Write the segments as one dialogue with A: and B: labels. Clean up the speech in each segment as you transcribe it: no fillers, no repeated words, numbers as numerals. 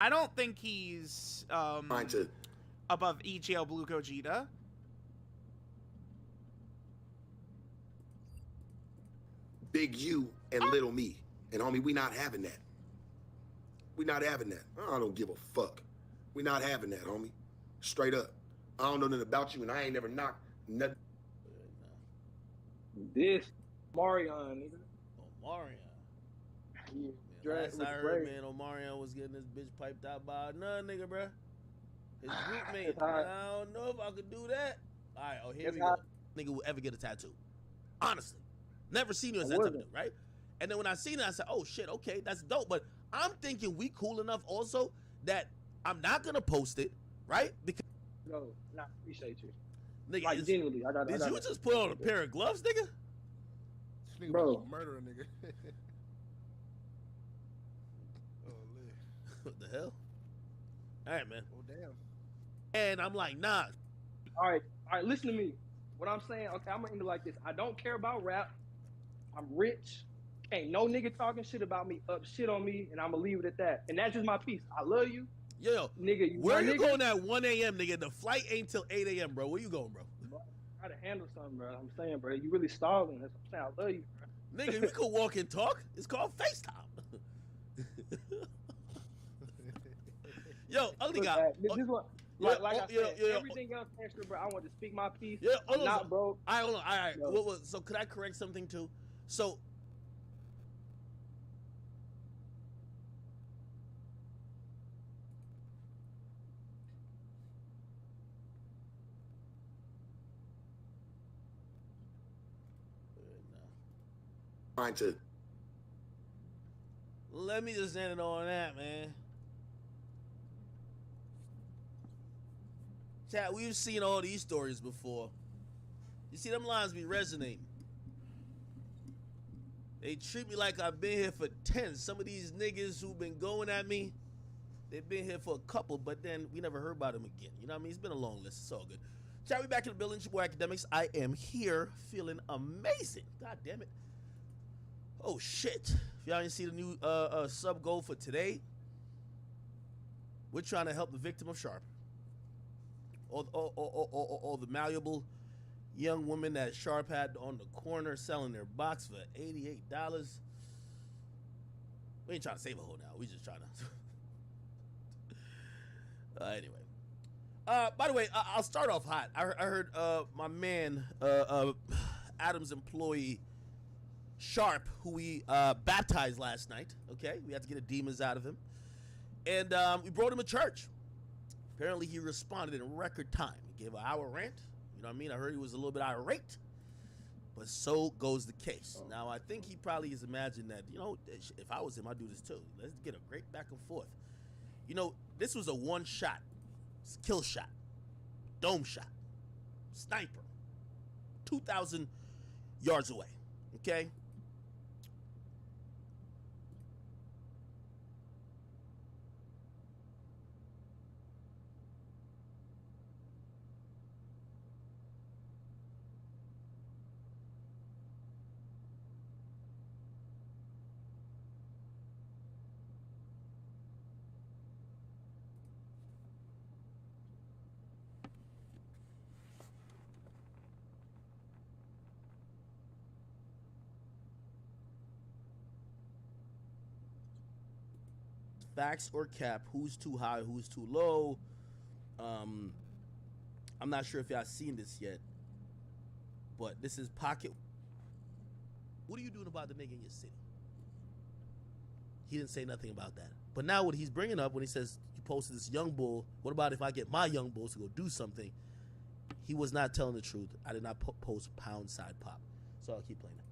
A: I don't think he's
B: Trying to
A: above EGL Blue Gogeta.
B: big you and little me. And homie, we not having that. We not having that. I don't give a fuck. We not having that, homie. Straight up. I don't know nothing about you, and I ain't never knocked nothing.
C: This Marion, nigga.
D: Omarion.
C: Yeah,
D: Man,
C: drag
D: last
C: with
D: I
C: the
D: heard,
C: braids.
D: man, Omarion was getting this bitch piped out by another nigga, bruh. His group mate.
C: That's how.
D: I don't know if I could do that. All right, oh, here
C: That's
D: we
C: how
D: go. Nigga will ever get a tattoo. Honestly. Never seen you
C: I
D: as that type of
C: wasn't.
D: dude, right? And then when I seen it, I said, oh shit, okay, that's dope. But I'm thinking we cool enough also that I'm not gonna post it, right? Because
C: No, I appreciate you.
D: nigga,
C: Like genuinely, I got.
D: did you just put on a pair of gloves, nigga?
E: This nigga
C: Bro.
E: about to murder a nigga. Oh, lit.
D: What the hell? All right, man.
E: Oh, damn.
D: And I'm like, nah.
C: All right. Listen to me. What I'm saying, okay, I'm gonna end it like this. I don't care about rap. I'm rich. Ain't no nigga talking shit about me, up shit on me, and I'm gonna leave it at that. And that's just my piece. I love you,
D: Yo,
C: nigga. You
D: where
C: my
D: you
C: nigga.
D: going at 1 a.m., nigga? The flight ain't till 8 a.m., bro. Where you going, bro?
C: Bro, I gotta handle something, bro. I'm saying, bro, you really stalling. That's what I'm saying. I love you, bro.
D: Nigga, we could walk and talk. It's called FaceTime. Yo, ugly
C: Look,
D: guy.
C: this is what, like I said, everything else extra, bro. I want to speak my piece.
D: Yeah,
C: I'm not broke.
D: All right, hold on. All right.
C: Yo.
D: So could I correct something too? So
B: Trying to
D: let me just end it on that, man. Chat, we've seen all these stories before. You see, them lines be resonating. They treat me like I've been here for 10. Some of these niggas who've been going at me, they've been here for a couple, but then we never heard about them again. You know what I mean? It's been a long list. It's all good. Chat, we back in the building. It's your boy Academics. I am here feeling amazing. God damn it. Oh, shit. If y'all didn't see the new sub goal for today, we're trying to help the victim of Sharp. Or the malleable young woman that Sharp had on the corner selling their box for $88. We ain't trying to save a hoe now. We just trying to. Anyway. By the way, I'll start off hot. I heard my man, Adam's employee, Sharp, who we baptized last night. Okay, we had to get the demons out of him. And we brought him to church. Apparently, he responded in record time. He gave an hour rant. You know what I mean? I heard he was a little bit irate. But so goes the case. Now, I think he probably has imagined that, you know, if I was him, I'd do this too. Let's get a great back and forth. You know, this was a one shot, kill shot, dome shot, sniper, 2,000 yards away. Okay? Facts or cap, who's too high, who's too low. I'm not sure if y'all seen this yet, but this is Pocket. What are you doing about the nigga in your city? He didn't say nothing about that. But now what he's bringing up when he says you posted this young bull, what about if I get my young bulls to go do something? He was not telling the truth. I did not post pound side pop. So I'll keep playing it.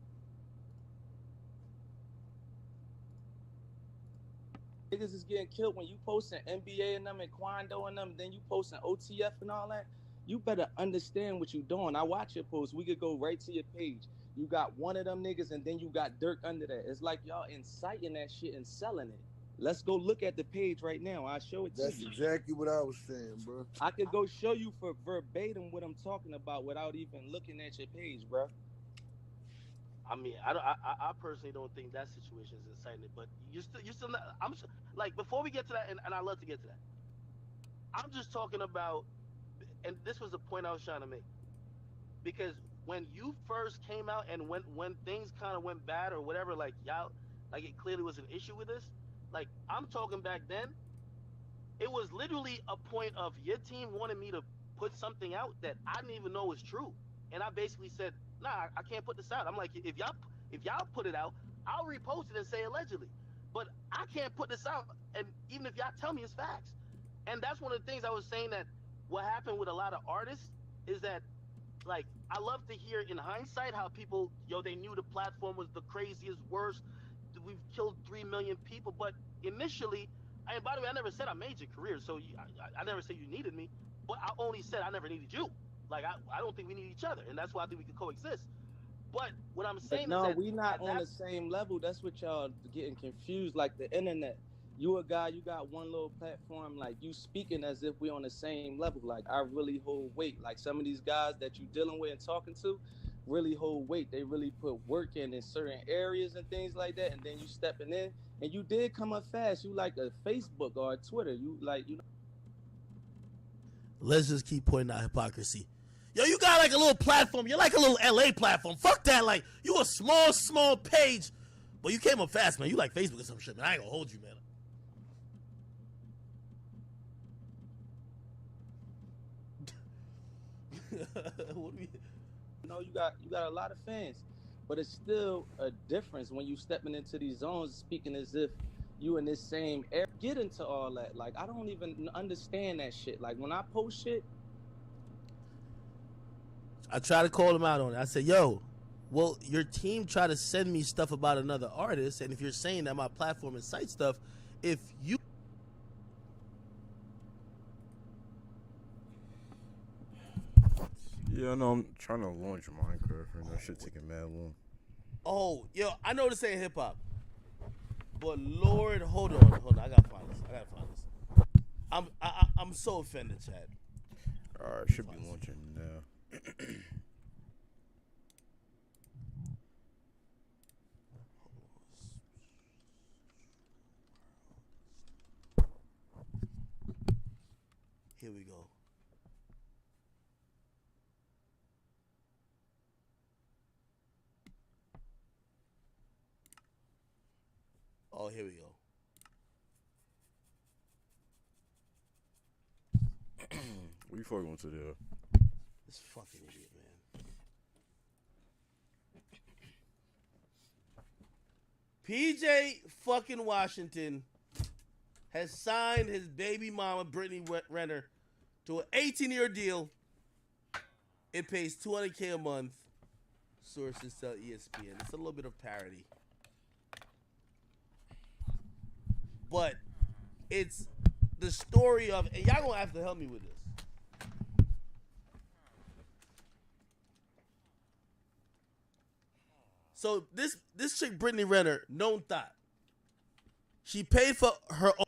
F: Niggas is getting killed when you posting NBA and them and Quando and them, then you posting OTF and all that. You better understand what you doing. I watch your posts. We could go right to your page. You got one of them niggas and then you got Dirk under that. It's like y'all inciting that shit and selling it. Let's go look at the page right now. I'll show it to you.
G: That's exactly what I was saying, bro.
F: I could go show you for verbatim what I'm talking about without even looking at your page, bro.
H: I mean, I personally don't think that situation is inciting, but you're still not. Like before we get to that, and I love to get to that. I'm just talking about, and this was the point I was trying to make, because when you first came out and when things kind of went bad or whatever, like y'all, like it clearly was an issue with this. Like I'm talking back then, it was literally a point of your team wanted me to put something out that I didn't even know was true, and I basically said, "Nah, I can't put this out." I'm like, if y'all put it out, I'll repost it and say allegedly, but I can't put this out, and even if y'all tell me it's facts, and that's one of the things I was saying that what happened with a lot of artists is that like I love to hear in hindsight how people they knew the platform was the craziest worst, we've killed 3 million people, but initially, and by the way, I never said I made your career, so I never said you needed me, but I only said I never needed you. Like I don't think we need each other, and that's why I think we could coexist. But what I'm
F: But
H: saying is
F: no,
H: that
F: we not
H: at
F: on
H: that
F: the same level. That's what y'all getting confused. Like the internet, you a guy, you got one little platform. Like you speaking as if we on the same level. Like I really hold weight. Like some of these guys that you dealing with and talking to, really hold weight. They really put work in certain areas and things like that. And then you stepping in, and you did come up fast. You like a Facebook or a Twitter. You like
D: Let's just keep pointing out hypocrisy. Yo, you got like a little platform. You're like a little LA platform. Fuck that. Like, you a small page. But you came up fast, man. You like Facebook or some shit, man. I ain't gonna hold you, man. What do we...
F: you got a lot of fans, but it's still a difference when you stepping into these zones, speaking as if you in this same area. Get into all that. Like I don't even understand that shit. Like when I post shit,
D: I try to call him out on it. I said, yo, well, your team tried to send me stuff about another artist, and if you're saying that my platform incites stuff, if you...
I: Yeah, no, I'm trying to launch Minecraft and that shit taking mad long.
D: Oh, yo, I know this ain't hip-hop, but Lord, hold on, I gotta find this. I'm so offended, Chad.
I: Alright, should be launching now.
D: Here we go. Oh, here we go.
I: What you fucking with today?
D: This fucking idiot, man. PJ fucking Washington has signed his baby mama, Brittany Renner, to an 18-year deal. It pays $200K a month. Sources tell ESPN. It's a little bit of parody. But it's the story of, and y'all gonna have to help me with this. So this chick, Brittany Renner, known thought. She paid for her own.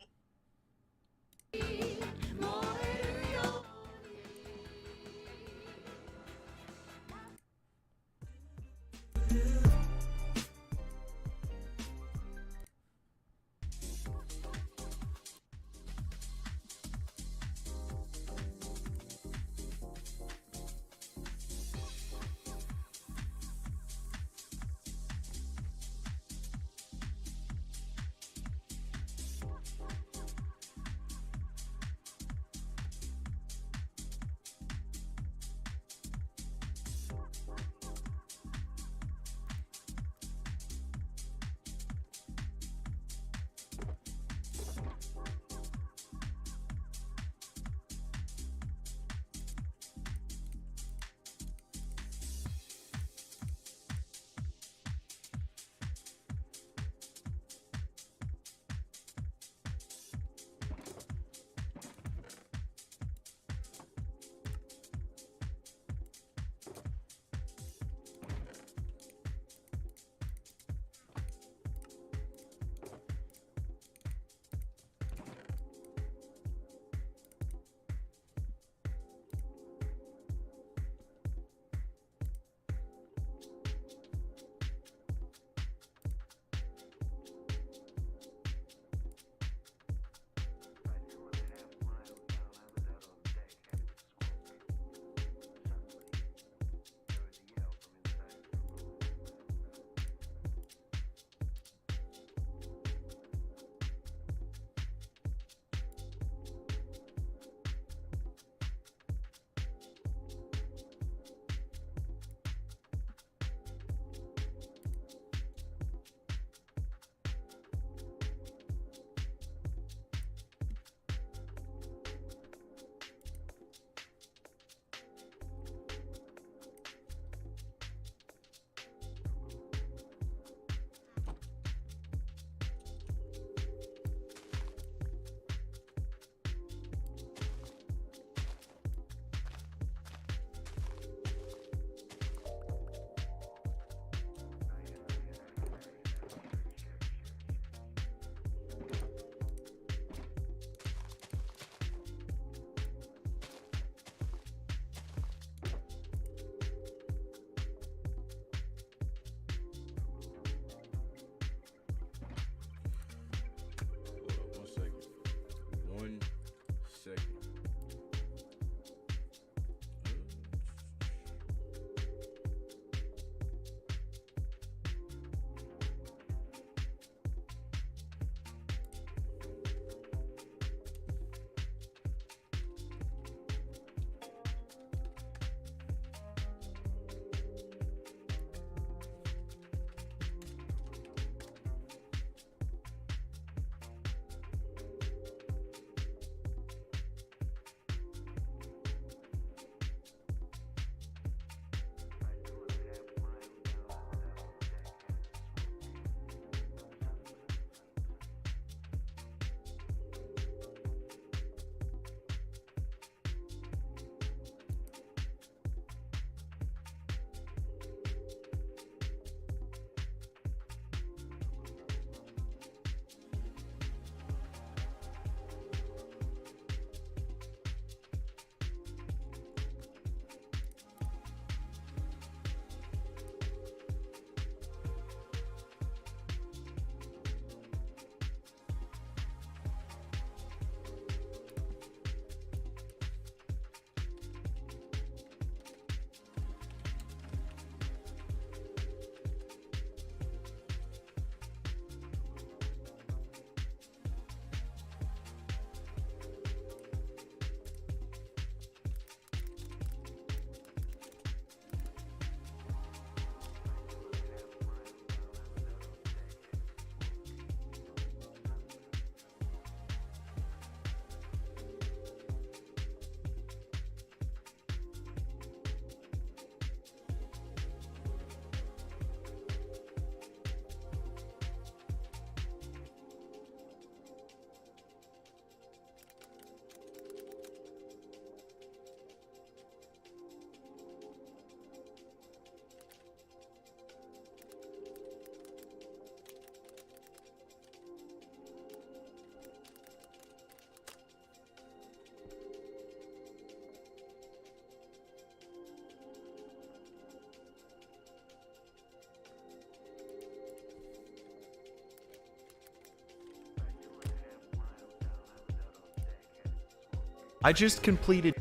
J: I just completed.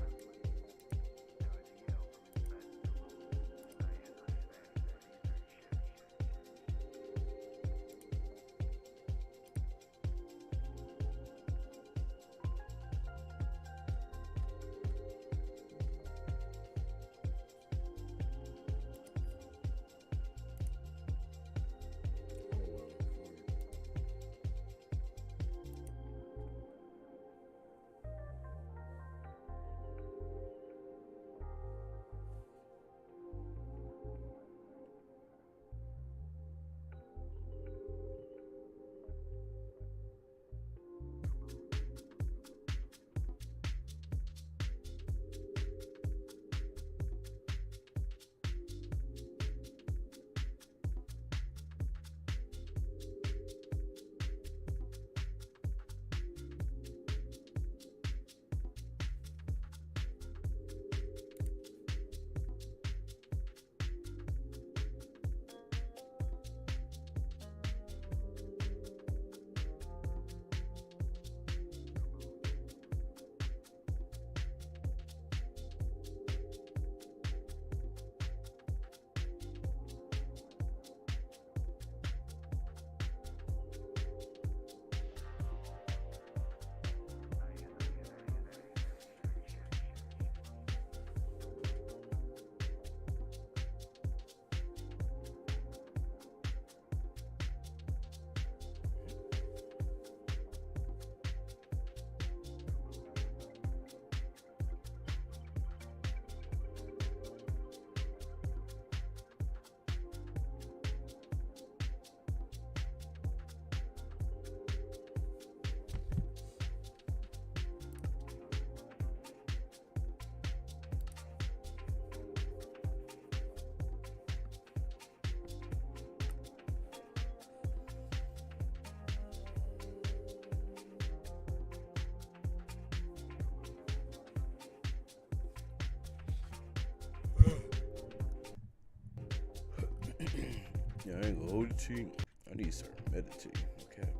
I: Yeah, I ain't gonna hold it to you. I need to start meditating, okay?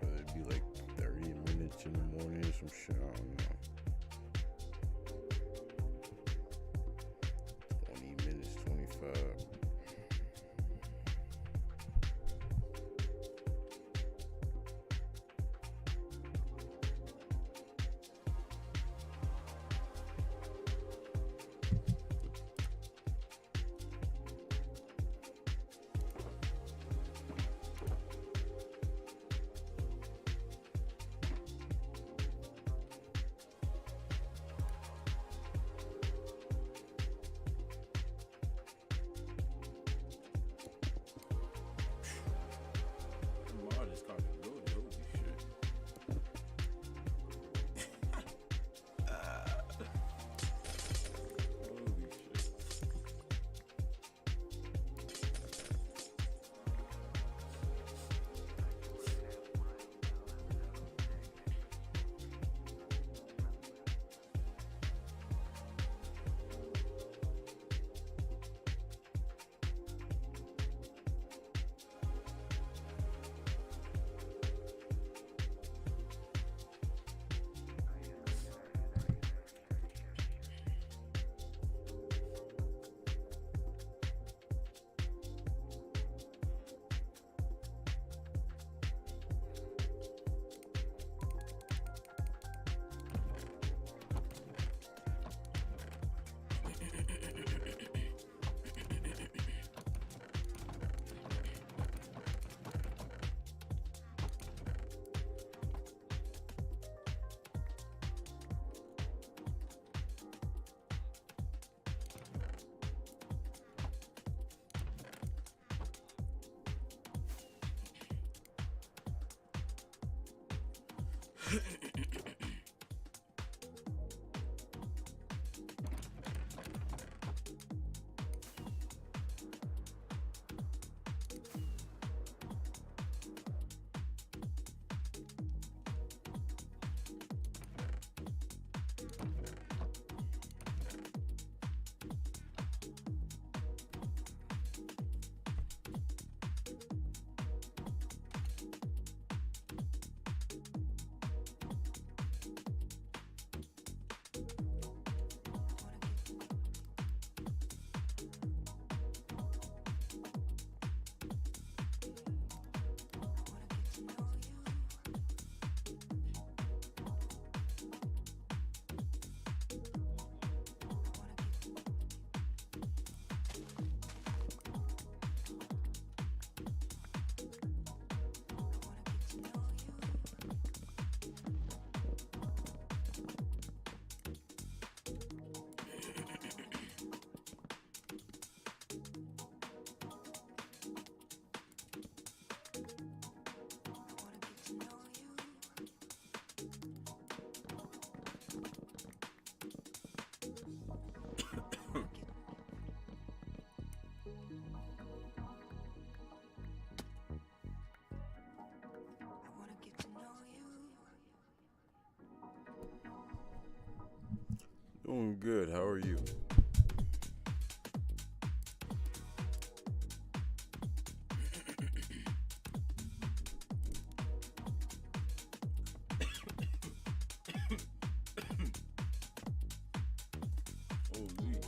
I: Whether it be like 30 minutes in the morning or some shit, I don't know. 20 minutes, 25. Doing good. How are you? Holy.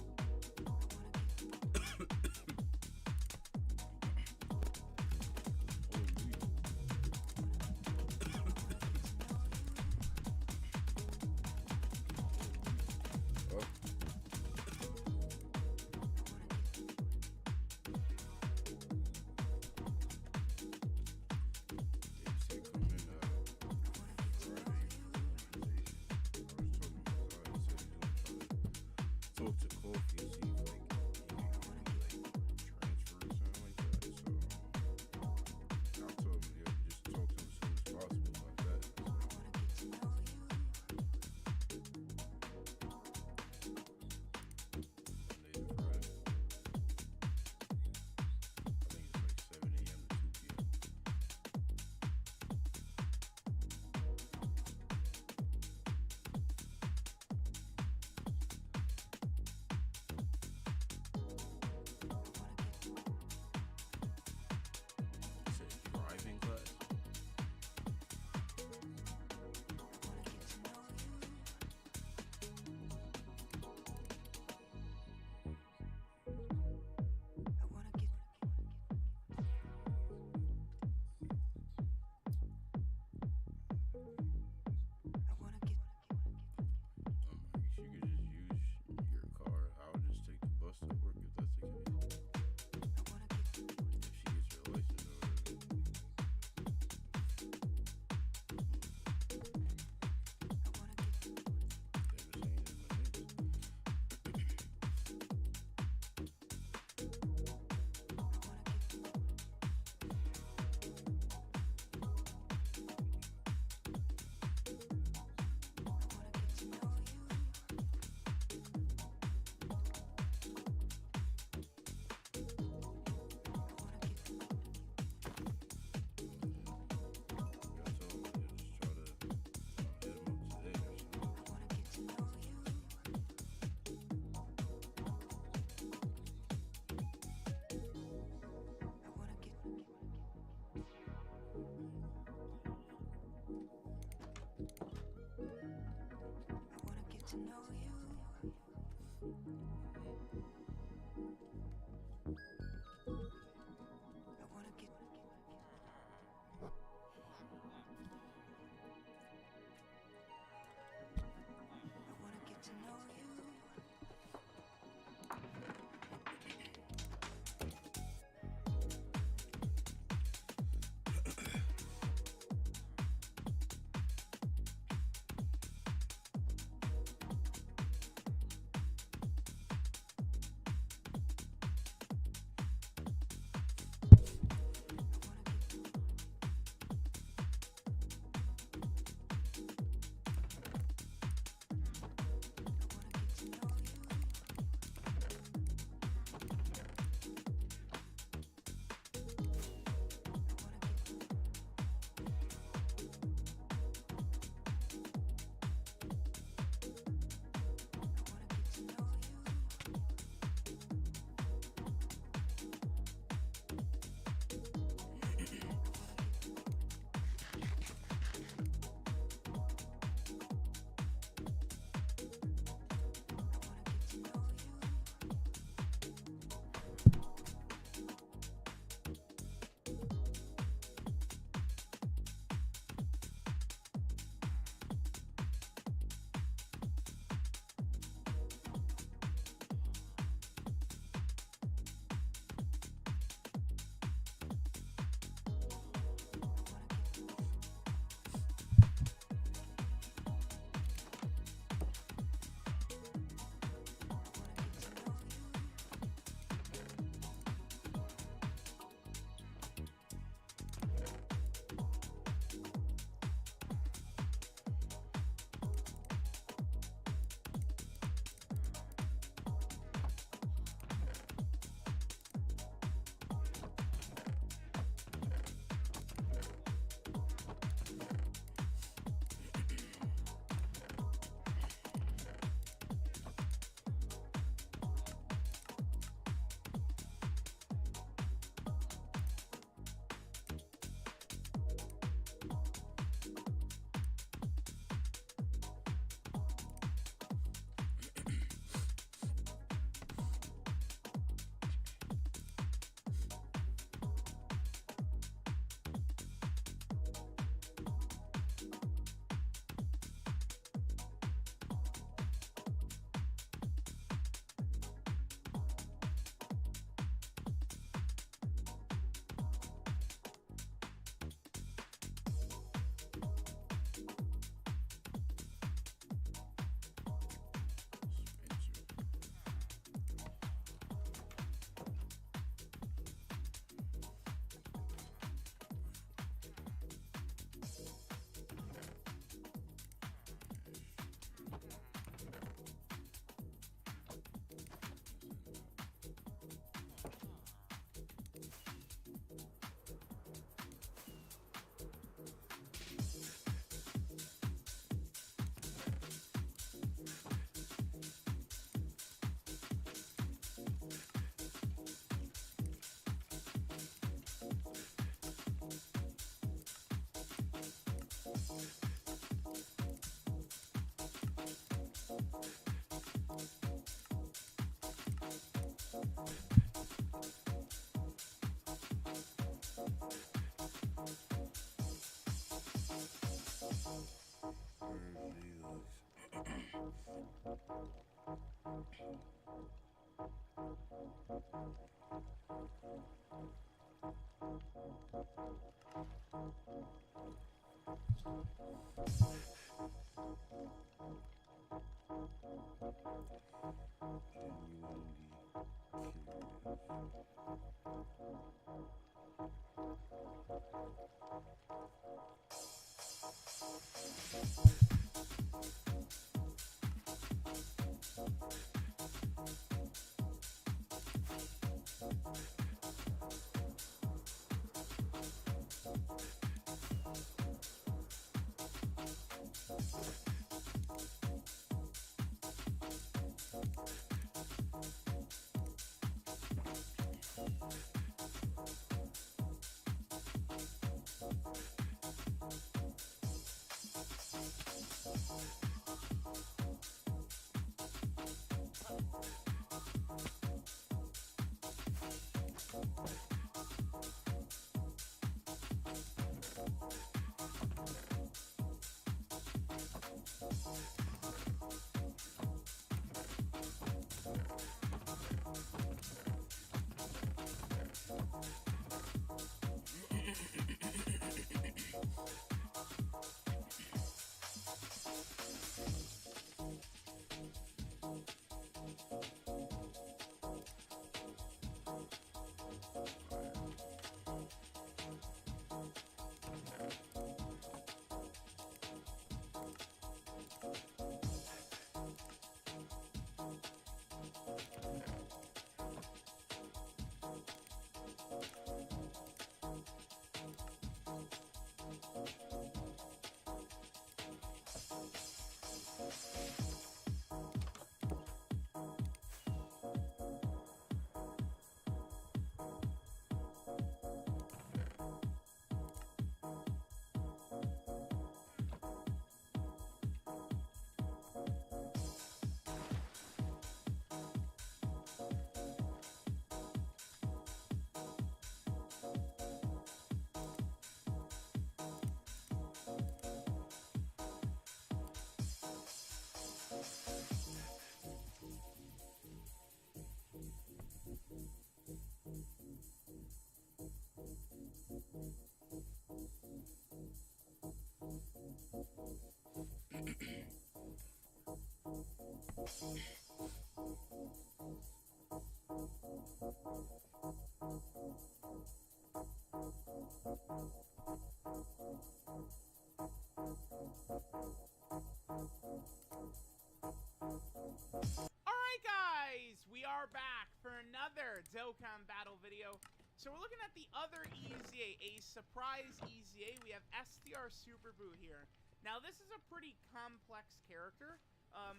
A: Alright guys, we are back for another Dokkan battle video. So we're looking at the other EZA, a surprise EZA. We have SDR Super Boo here. Now this is a pretty complex character,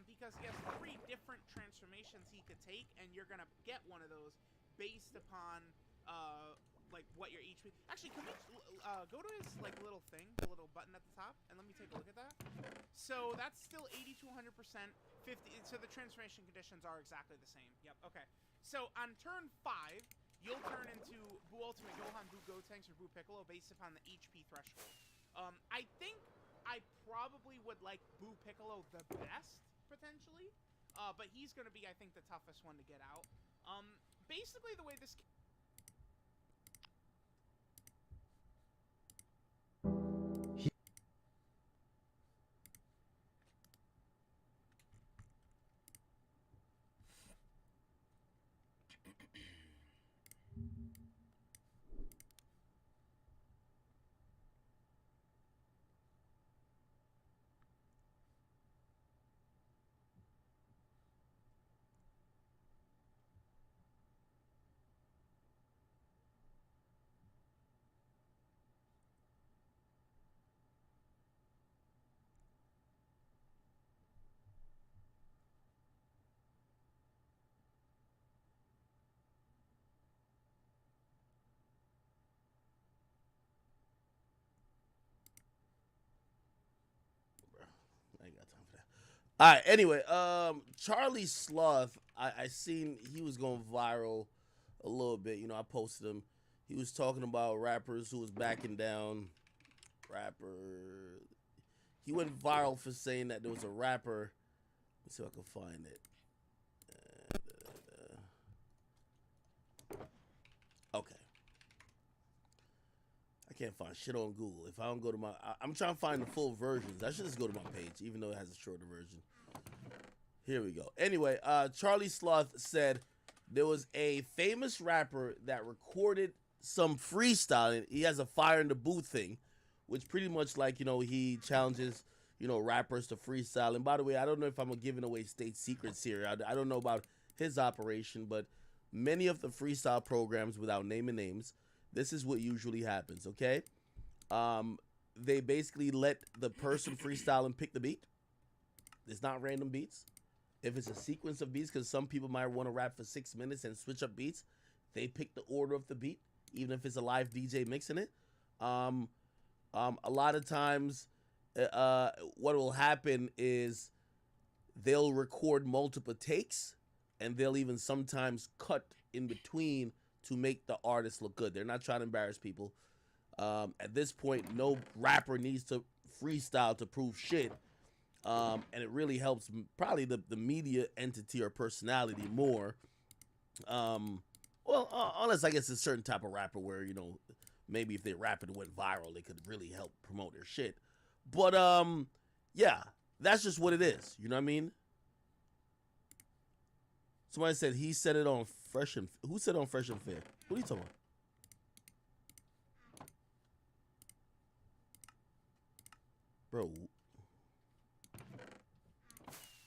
A: because he has 3 different transformations he could take, and you're gonna get one of those based upon, like, what your HP... Actually, can we go to his, like, little thing, the little button at the top, and let me take a look at that? So that's still 80 to 100%, 50... So the transformation conditions are exactly the same. Yep, okay. So on turn 5, you'll turn into Boo Ultimate Gohan, Boo Gotenks, or Boo Piccolo based upon the HP threshold. I think I probably would like Boo Piccolo the best, potentially. But he's going to be, I think, the toughest one to get out. Basically, the way this...
D: I ain't got time for that. All right. Anyway, Charlie Sloth, I seen he was going viral a little bit. You know, I posted him. He was talking about rappers who was backing down. He went viral for saying that there was a rapper. Let's see if I can find it. Okay. I can't find shit on Google. If I don't go to I'm trying to find the full versions. I should just go to my page, even though it has a shorter version. Here we go. Anyway, Charlie Sloth said there was a famous rapper that recorded some freestyling. He has a fire in the booth thing, which pretty much like, he challenges, rappers to freestyle. And by the way, I don't know if I'm giving away state secrets here. I don't know about his operation, but many of the freestyle programs, without naming names, this is what usually happens, okay? They basically let the person freestyle and pick the beat. It's not random beats. If it's a sequence of beats, because some people might want to rap for 6 minutes and switch up beats, they pick the order of the beat, even if it's a live DJ mixing it. A lot of times, what will happen is they'll record multiple takes, and they'll even sometimes cut in between to make the artist look good. They're not trying to embarrass people. At this point, no rapper needs to freestyle to prove shit. And it really helps probably the media entity or personality more. Unless I guess it's a certain type of rapper where, maybe if they rap and went viral, they could really help promote their shit. But, yeah, that's just what it is. You know what I mean? Somebody said he said it on Fresh and... Who said it on Fresh and Fair? What are you talking about? Bro.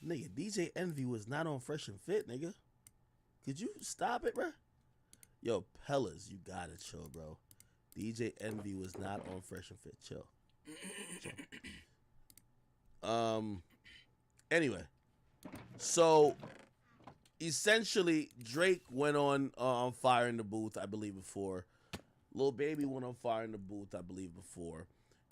D: Nigga, DJ Envy was not on Fresh and Fit, nigga. Could you stop it, bro? Yo, Pellas, you gotta chill, bro. DJ Envy was not on Fresh and Fit. Chill. Anyway. So, essentially, Drake went on Fire in the Booth, I believe, before. Lil Baby went on Fire in the Booth, I believe, before.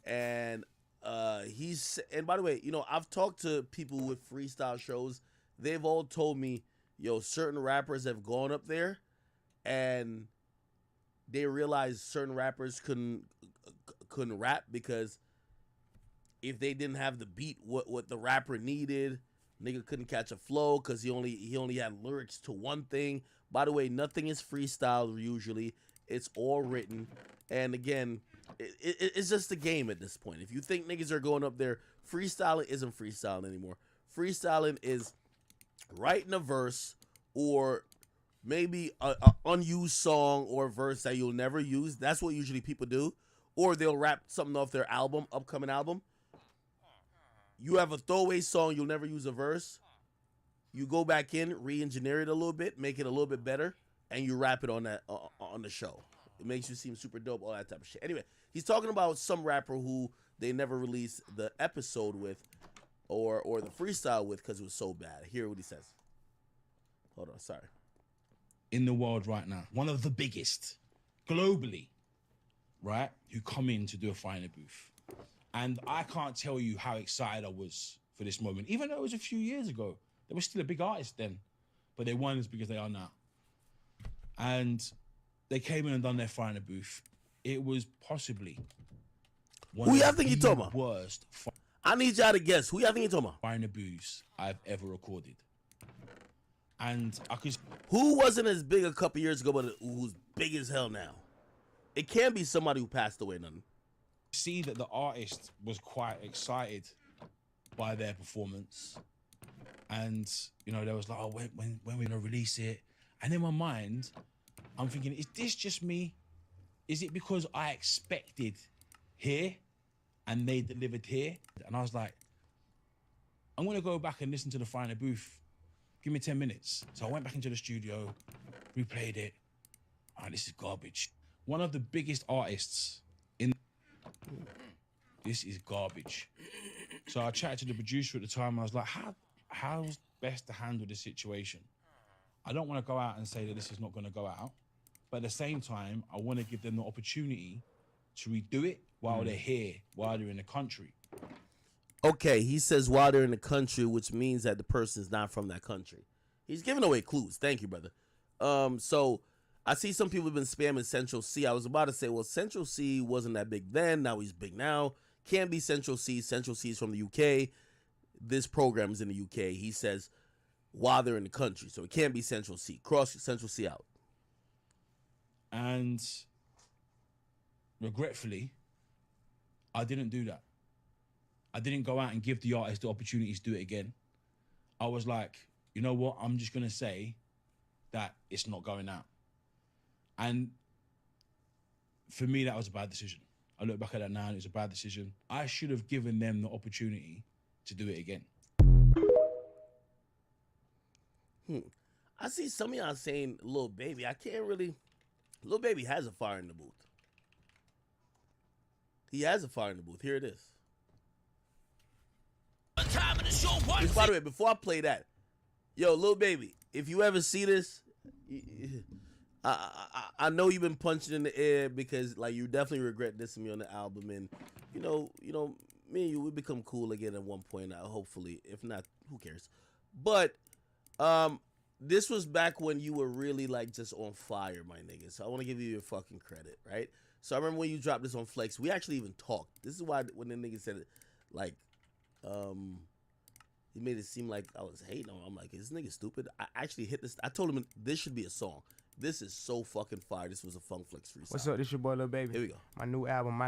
D: And and by the way, I've talked to people with freestyle shows. They've all told me, certain rappers have gone up there and they realized certain rappers couldn't rap because if they didn't have the beat what the rapper needed, nigga couldn't catch a flow because he only had lyrics to one thing. By the way, nothing is freestyle usually. It's all written. And again, it's just a game at this point. If you think niggas are going up there, freestyling isn't freestyling anymore. Freestyling is writing a verse or maybe a unused song or verse that you'll never use. That's what usually people do. Or they'll rap something off their upcoming album. You have a throwaway song, you'll never use a verse. You go back in, re-engineer it a little bit, make it a little bit better, and you rap it on the show. It makes you seem super dope, all that type of shit. Anyway, he's talking about some rapper who they never released the episode with or the freestyle with because it was so bad. Hear what he says. Hold on, sorry.
J: In the world right now, one of the biggest globally, right, who come in to do a Fire in the Booth. And I can't tell you how excited I was for this moment. Even though it was a few years ago, they were still a big artist then, but they weren't as big as they are now. And they came in and done their Fire in the Booth. It was possibly one
D: who
J: of
D: y'all think you talking
J: the
D: about?
J: worst
D: I need y'all to guess. Who y'all think you talking about?
J: Fire in the Booths I've ever recorded. And I could...
D: Who wasn't as big a couple years ago, but who's big as hell now? It can't be somebody who passed away, nothing.
J: See that the artist was quite excited by their performance. And, there was like, oh, when we're gonna release it? And in my mind, I'm thinking, is this just me? Is it because I expected here and they delivered here? And I was like, I'm gonna go back and listen to the Fire in the Booth. Give me 10 minutes. So I went back into the studio, replayed it. Oh, this is garbage. One of the biggest artists in... This is garbage. So I chatted to the producer at the time. I was like, how's best to handle this situation? I don't want to go out and say that this is not going to go out. But at the same time, I want to give them the opportunity to redo it while they're here, while they're in the country.
D: Okay, he says while they're in the country, which means that the person's not from that country. He's giving away clues. Thank you, brother. So I see some people have been spamming Central C. I was about to say, well, Central C wasn't that big then. Now he's big now. Can't be Central C. Central C is from the UK. This program is in the UK. He says while they're in the country. So it can't be Central C. Cross Central C out.
J: And regretfully, I didn't do that. I didn't go out and give the artist the opportunity to do it again. I was like, you know what? I'm just going to say that it's not going out. And for me, that was a bad decision. I look back at that now and it was a bad decision. I should have given them the opportunity to do it again.
D: I see some of y'all saying Lil Baby. I can't really... Lil Baby has a fire in the booth. He has a fire in the booth. Here it is. Which, by the way, before I play that, yo, Lil Baby, if you ever see this, I know you've been punching in the air because like you definitely regret dissing me on the album, and you know, me and you we become cool again at one point. Hopefully, if not, who cares? But this was back when you were really like just on fire, my nigga. So I want to give you your fucking credit, right? So I remember when you dropped this on Flex, we actually even talked. This is why when the nigga said it, like, he made it seem like I was hating on him. I'm like, is this nigga stupid? I actually hit this. I told him this should be a song. This is so fucking fire. This was a Funk Flex freestyle.
K: What's up? This your boy Lil Baby.
D: Here we go.
K: My new album.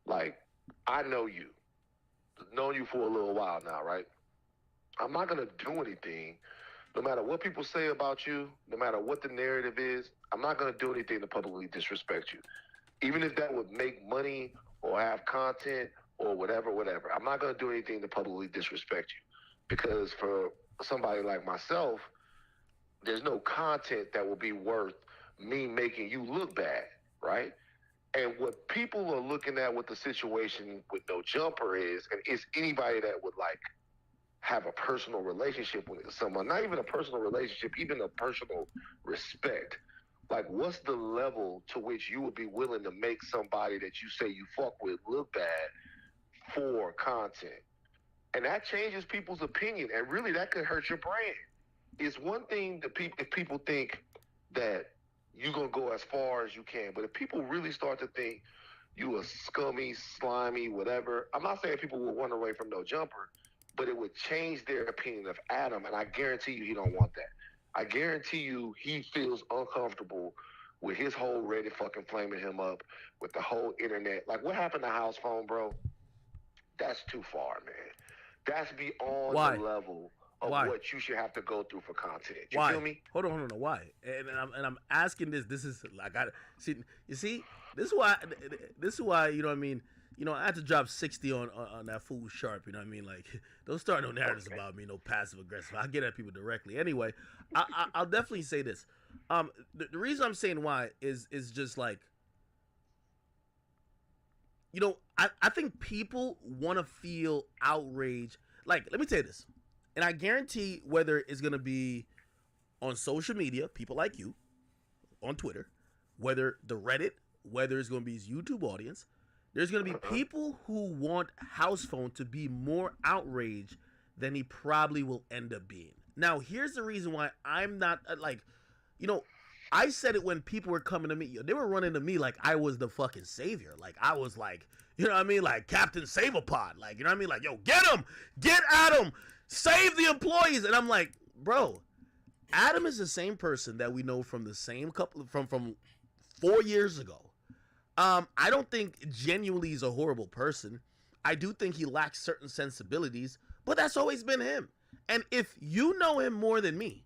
B: Like, I know you. Known you for a little while now, right? I'm not gonna do anything, no matter what people say about you, no matter what the narrative is, I'm not gonna do anything to publicly disrespect you. Even if that would make money or have content or whatever. I'm not gonna do anything to publicly disrespect you. Because for somebody like myself, there's no content that will be worth me making you look bad, right? And what people are looking at with the situation with No Jumper is anybody that would like have a personal relationship with someone, not even a personal relationship, even a personal respect. Like, what's the level to which you would be willing to make somebody that you say you fuck with look bad for content? And that changes people's opinion, and really that could hurt your brand. It's one thing that if people think that you're going to go as far as you can. But if people really start to think you a scummy, slimy, whatever, I'm not saying people will run away from No Jumper, but it would change their opinion of Adam, and I guarantee you he don't want that. I guarantee you he feels uncomfortable with his whole Reddit fucking flaming him up, with the whole internet. Like, what happened to House Phone, bro? That's too far, man. That's beyond the level of what you should have to go through for content. You feel me?
D: Hold on. Why? And I'm asking this. This is like I see. You see, this is why. You know what I mean. You know, I had to drop 60 on that fool Sharp. You know what I mean? Like, don't start no narratives about me, no passive aggressive. I get at people directly. Anyway, I'll definitely say this. The reason I'm saying why is just like, you know, I think people want to feel outraged. Like, let me tell you this. And I guarantee whether it's going to be on social media, people like you, on Twitter, whether the Reddit, whether it's going to be his YouTube audience, there's going to be people who want House Phone to be more outraged than he probably will end up being. Now, here's the reason why I'm not, like, you know, I said it when people were coming to me. They were running to me like I was the fucking savior. Like, I was like, you know what I mean? Like, Captain Save-A-Pod. Like, you know what I mean? Like, yo, get him! Get Adam! Save the employees. And I'm like, bro, Adam is the same person that we know from the same couple from 4 years ago. I don't think genuinely he's a horrible person. I do think he lacks certain sensibilities, but that's always been him. And if you know him more than me,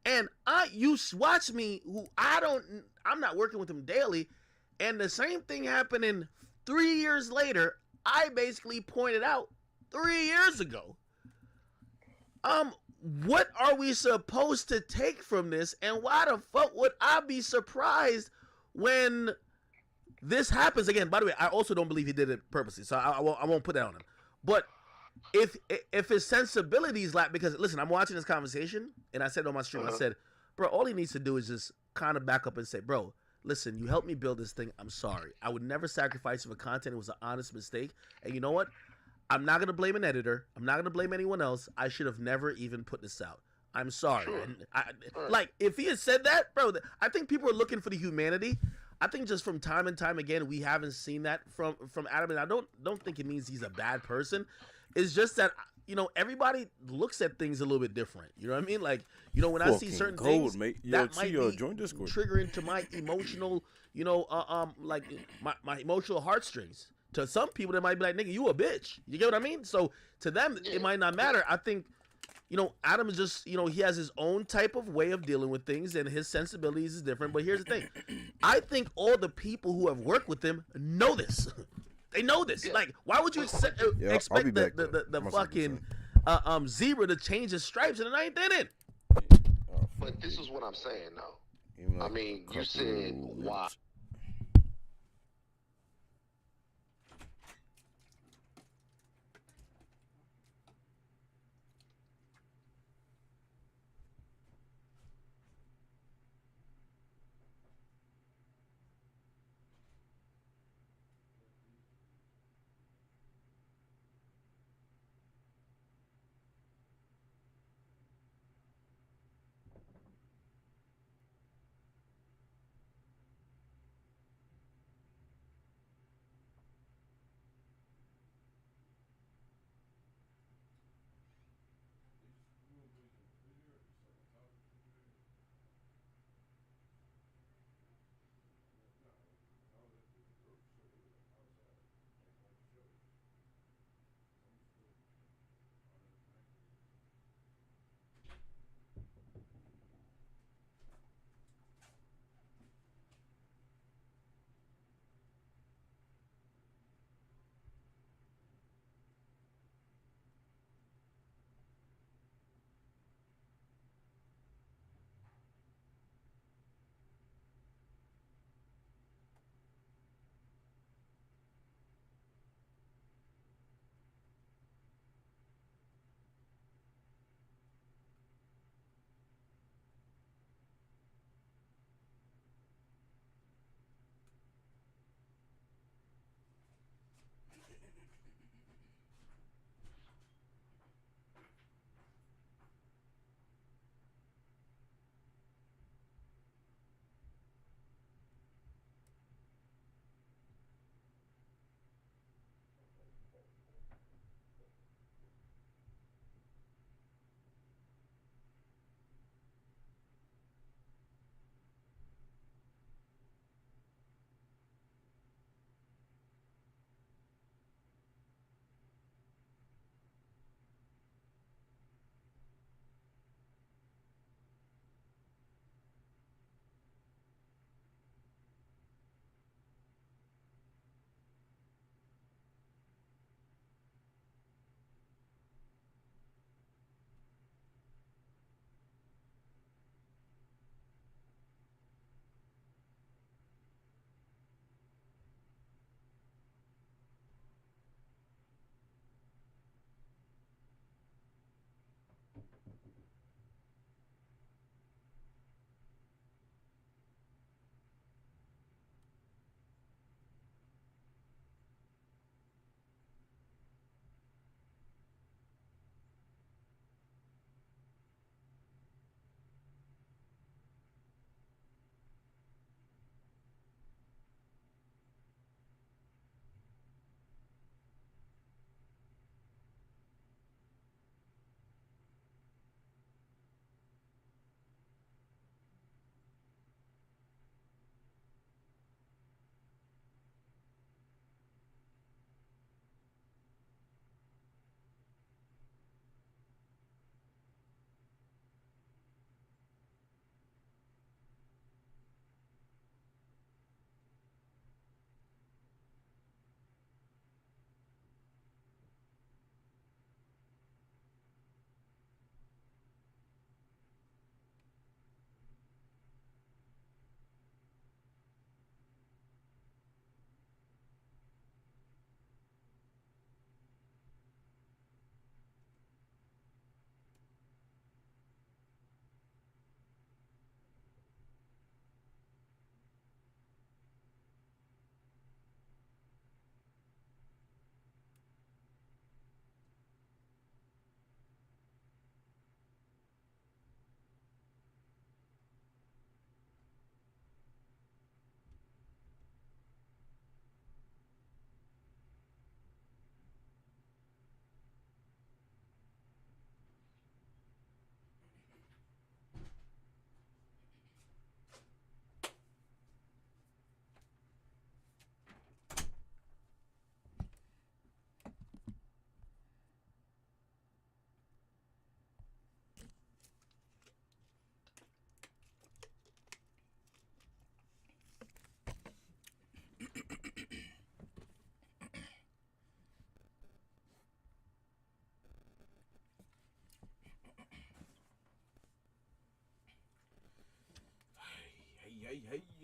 D: and you watch me, I'm not working with him daily, and the same thing happening 3 years later, I basically pointed out 3 years ago. What are we supposed to take from this? And why the fuck would I be surprised when this happens again? By the way, I also don't believe he did it purposely, so I won't put that on him. But if his sensibilities lack, because listen, I'm watching this conversation, and I said on my stream, I said, bro, all he needs to do is just kind of back up and say, bro, listen, you helped me build this thing. I'm sorry. I would never sacrifice you for content. It was an honest mistake. And you know what? I'm not going to blame an editor. I'm not going to blame anyone else. I should have never even put this out. I'm sorry. And like, if he had said that, bro, I think people are looking for the humanity. I think just from time and time again, we haven't seen that from Adam, and I don't think it means he's a bad person. It's just that everybody looks at things a little bit different. You know what I mean? Like when I see
I: Fucking
D: certain
I: cold,
D: things
I: mate. Yo,
D: that might
I: Tio,
D: be
I: join Discord.
D: triggering to my emotional, like my emotional heartstrings. To some people, they might be like, "Nigga, you a bitch." You get what I mean? So to them, it might not matter. I think. Adam is just, he has his own type of way of dealing with things, and his sensibilities is different. But here's the thing. I think all the people who have worked with him know this. They know this. Like, why would you expect the fucking zebra to change his stripes and the ninth inning?
B: But this is what I'm saying, though. I mean, you said why.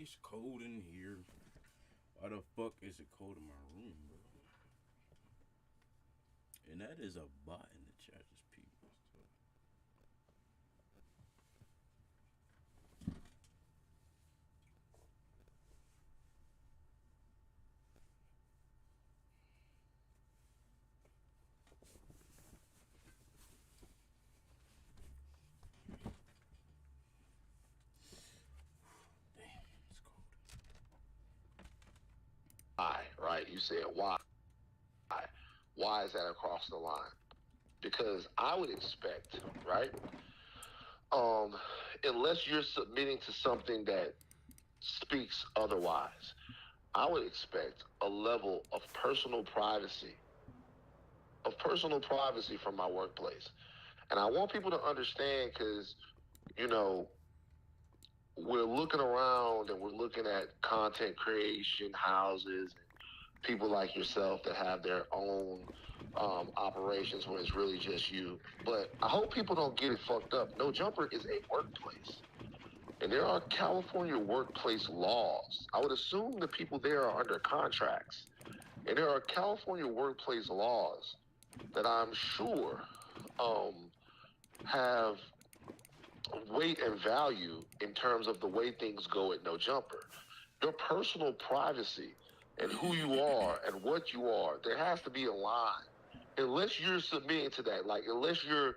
I: It's cold in here. Why the fuck is it cold in my room, bro? And that is a bot in the chat, just people. Damn, it's cold.
B: Why, right? You said why. Why is that across the line? Because I would expect, right? Unless you're submitting to something that speaks otherwise, I would expect a level of personal privacy from my workplace. And I want people to understand because, you know, we're looking around and we're looking at content creation houses and people like yourself that have their own operations where it's really just you. But I hope people don't get it fucked up. No Jumper is a workplace. And there are California workplace laws. I would assume the people there are under contracts. And there are California workplace laws that I'm sure have weight and value in terms of the way things go at No Jumper. Your personal privacy and who you are and what you are, there has to be a line. Unless you're submitting to that, like unless you're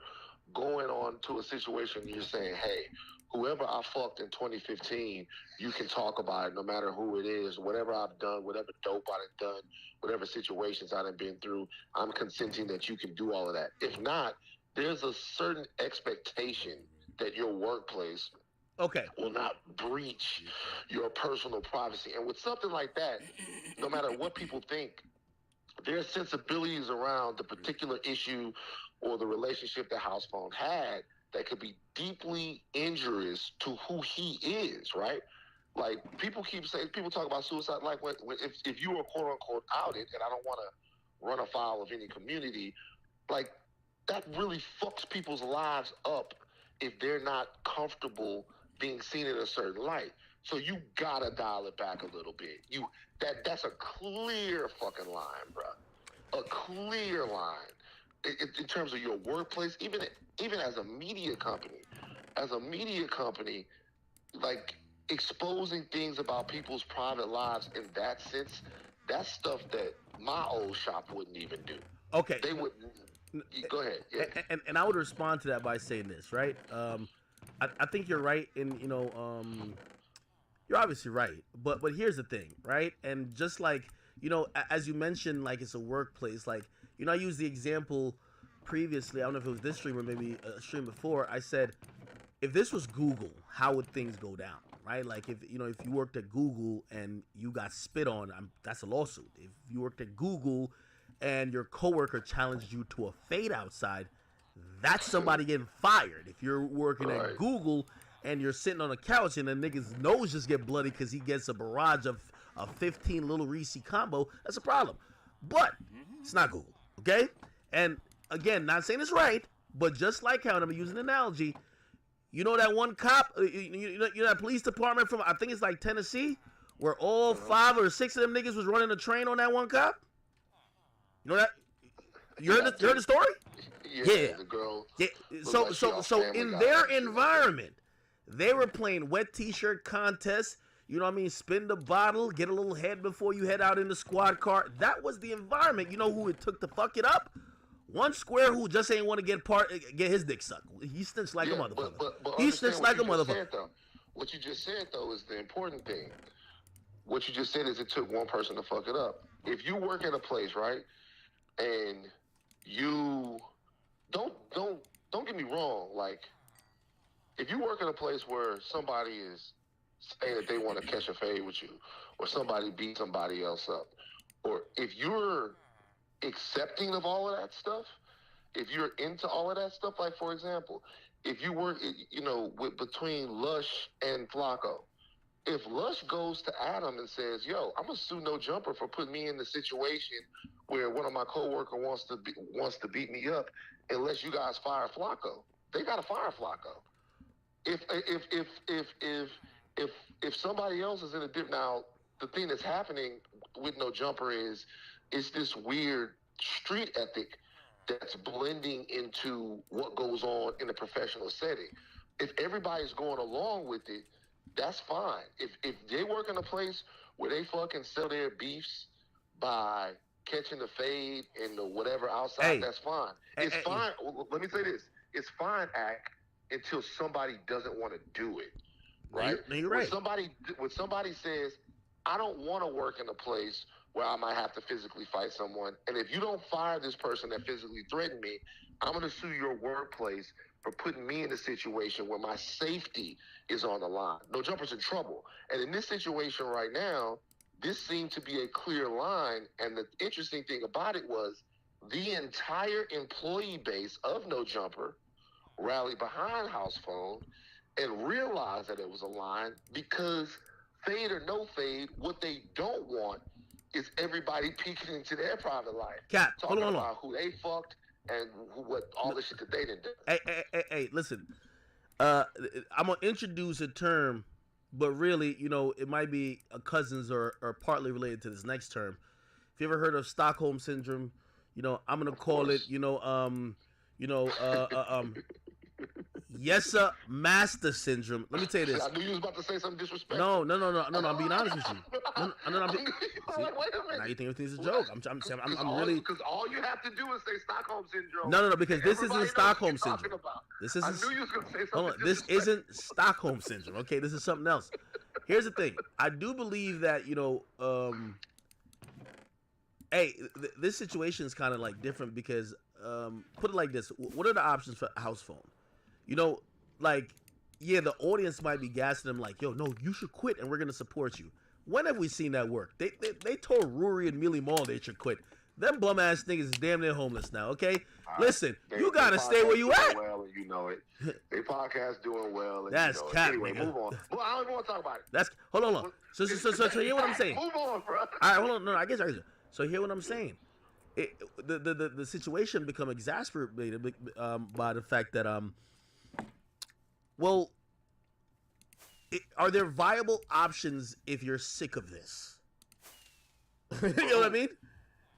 B: going on to a situation and you're saying, hey, whoever I fucked in 2015, you can talk about it no matter who it is, whatever I've done, whatever dope I've done, whatever situations I've been through, I'm consenting that you can do all of that. If not, there's a certain expectation that your workplace will not breach your personal privacy. And with something like that, no matter what people think, their sensibilities around the particular issue or the relationship that House Phone had that could be deeply injurious to who he is, right? Like people keep saying, people talk about suicide, like if you were quote unquote outed, and I don't want to run afoul of any community, like that really fucks people's lives up if they're not comfortable being seen in a certain light. So you gotta dial it back a little bit. That's a clear fucking line, bro. A clear line in terms of your workplace, even as a media company. As a media company, like exposing things about people's private lives in that sense, that's stuff that my old shop wouldn't even do.
D: Okay.
B: They wouldn't. Go ahead. Yeah.
D: And I would respond to that by saying this, right? I think you're right, and you're obviously right. But here's the thing, right? And just like as you mentioned, like it's a workplace. Like I used the example previously. I don't know if it was this stream or maybe a stream before. I said, if this was Google, how would things go down, right? Like if you worked at Google and you got spit on, that's a lawsuit. If you worked at Google and your coworker challenged you to a fade outside, that's somebody getting fired. If you're working at Google and you're sitting on a couch and a nigga's nose just get bloody because he gets a barrage of a 15 Little Reese combo, that's a problem. But it's not Google, okay? And again, not saying it's right, but just like how, and I'm using an analogy, that one cop, that police department from, I think it's like Tennessee, where all 5 or 6 of them niggas was running a train on that one cop? You know that? You heard the story?
B: Yeah. The girl.
D: Yeah. So in their environment, they were playing wet t-shirt contests. You know what I mean? Spin the bottle, get a little head before you head out in the squad car. That was the environment. You know who it took to fuck it up? One square who just ain't want to get his dick sucked. He snitched like a motherfucker.
B: But
D: he snitched like a motherfucker.
B: What you just said though is the important thing. What you just said is it took one person to fuck it up. If you work at a place, right, and you don't get me wrong, like if you work in a place where somebody is saying that they want to catch a fade with you, or somebody beat somebody else up, or if you're accepting of all of that stuff, if you're into all of that stuff, like for example, if you work, between Lush and Flacco, if Lush goes to Adam and says, "Yo, I'm gonna sue No Jumper for putting me in the situation where one of my coworkers wants to beat me up, unless you guys fire Flacco," they gotta fire Flacco. If if somebody else is in a dip now, the thing that's happening with No Jumper is it's this weird street ethic that's blending into what goes on in a professional setting. If everybody's going along with it, that's fine. If they work in a place where they fucking sell their beefs by catching the fade and the whatever outside,
D: Hey.
B: that's fine. It's fine. Let me say this. It's fine, act, until somebody doesn't want to do it. Right?
D: You're right.
B: When somebody says, I don't want to work in a place where I might have to physically fight someone, and if you don't fire this person that physically threatened me, I'm going to sue your workplace for putting me in a situation where my safety is on the line. No Jumper's in trouble. And in this situation right now, this seemed to be a clear line. And the interesting thing about it was the entire employee base of No Jumper rallied behind House Phone and realized that it was a line because fade or no fade, what they don't want is everybody peeking into their private life.
D: Cap,
B: talking
D: hold on.
B: about who they fucked and what all the shit that they didn't do.
D: Hey, listen. I'm gonna introduce a term, but really, it might be a cousins or partly related to this next term. If you ever heard of Stockholm syndrome, I'm gonna call it, yes, sir, master syndrome. Let me tell you this.
B: I knew you was about to say something disrespectful.
D: No, I'm being honest with you. No, I'm being. See,
B: Wait a minute.
D: now you think everything's a joke. I'm really.
B: Because all you have to do is say Stockholm syndrome.
D: No, because this
B: Everybody
D: isn't
B: knows what
D: Stockholm
B: you're talking
D: syndrome.
B: about.
D: This isn't.
B: I knew you was gonna say something.
D: Hold on, this isn't Stockholm syndrome. Okay, this is something else. Here's the thing. I do believe that this situation is kind of like different because put it like this: what are the options for House Phone? The audience might be gassing them like, yo, no, you should quit and we're gonna support you. When have we seen that work? They told Rory and Millie Mall they should quit. Them bum ass niggas is damn near homeless now, okay? Listen, you gotta stay where you at.
B: Well, and you know it. They podcast doing well. And
D: That's cap,
B: anyway,
D: nigga.
B: move on. Well, I don't even want to talk about it.
D: Hold on. So hear what I'm saying.
B: Move on, bro.
D: All right, hold on. No, I guess. So hear what I'm saying. The situation become exasperated by the fact that are there viable options if you're sick of this? You know what I mean?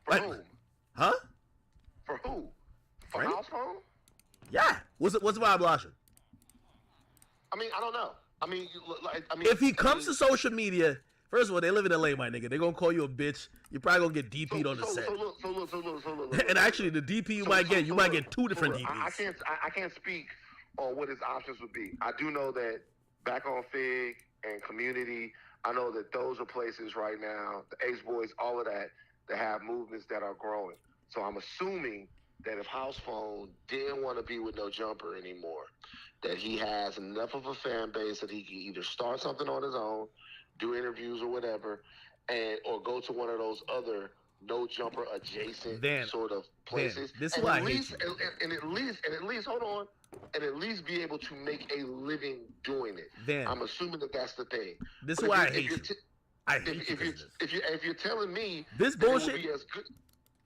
B: For who?
D: Huh?
B: For who? For House Phone?
D: Yeah. What's the viable option?
B: I mean, I don't know.
D: If he comes to social media, first of all, they live in LA, my nigga. They're gonna call you a bitch. You're probably gonna get DP'd on the set.
B: So look.
D: And actually, the DP you might get two different DPs.
B: I can't speak on what his options would be. I do know that back on Fig and Community, I know that those are places right now, the Ace Boys, all of that have movements that are growing. So I'm assuming that if House Phone didn't want to be with No Jumper anymore, that he has enough of a fan base that he can either start something on his own, do interviews or whatever, or go to one of those other No Jumper adjacent sort of places.
D: This is why I hate you.
B: And at least, hold on, and at least be able to make a living doing it. I'm assuming that that's the thing.
D: This is why I hate you.
B: If you're telling me
D: this bullshit,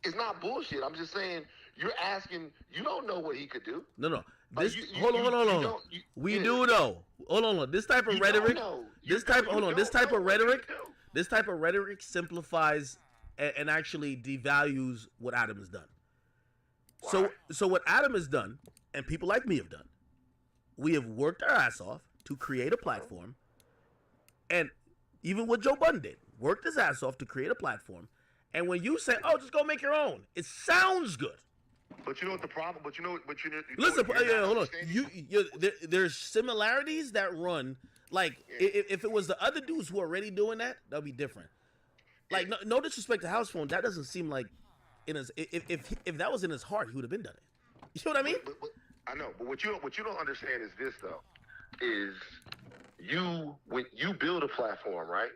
B: it's not bullshit. I'm just saying you're asking. You don't know what he could do.
D: No. This hold on. We do know. Hold on. This type of rhetoric. This type of rhetoric simplifies and actually devalues what Adam has done. Why? So what Adam has done, and people like me have done, we have worked our ass off to create a platform, and even what Joe Budden did, worked his ass off to create a platform. And when you say, "Oh, just go make your own," it sounds good.
B: But you know what the problem?
D: Listen, hold on. There's similarities that run. Like if it was the other dudes who are already doing that, that'd be different. Like no disrespect to House Phone, that doesn't seem like in his. If that was in his heart, he would have been done it. You know what I mean?
B: But I know, but what you don't understand is this though, is when you build a platform, right,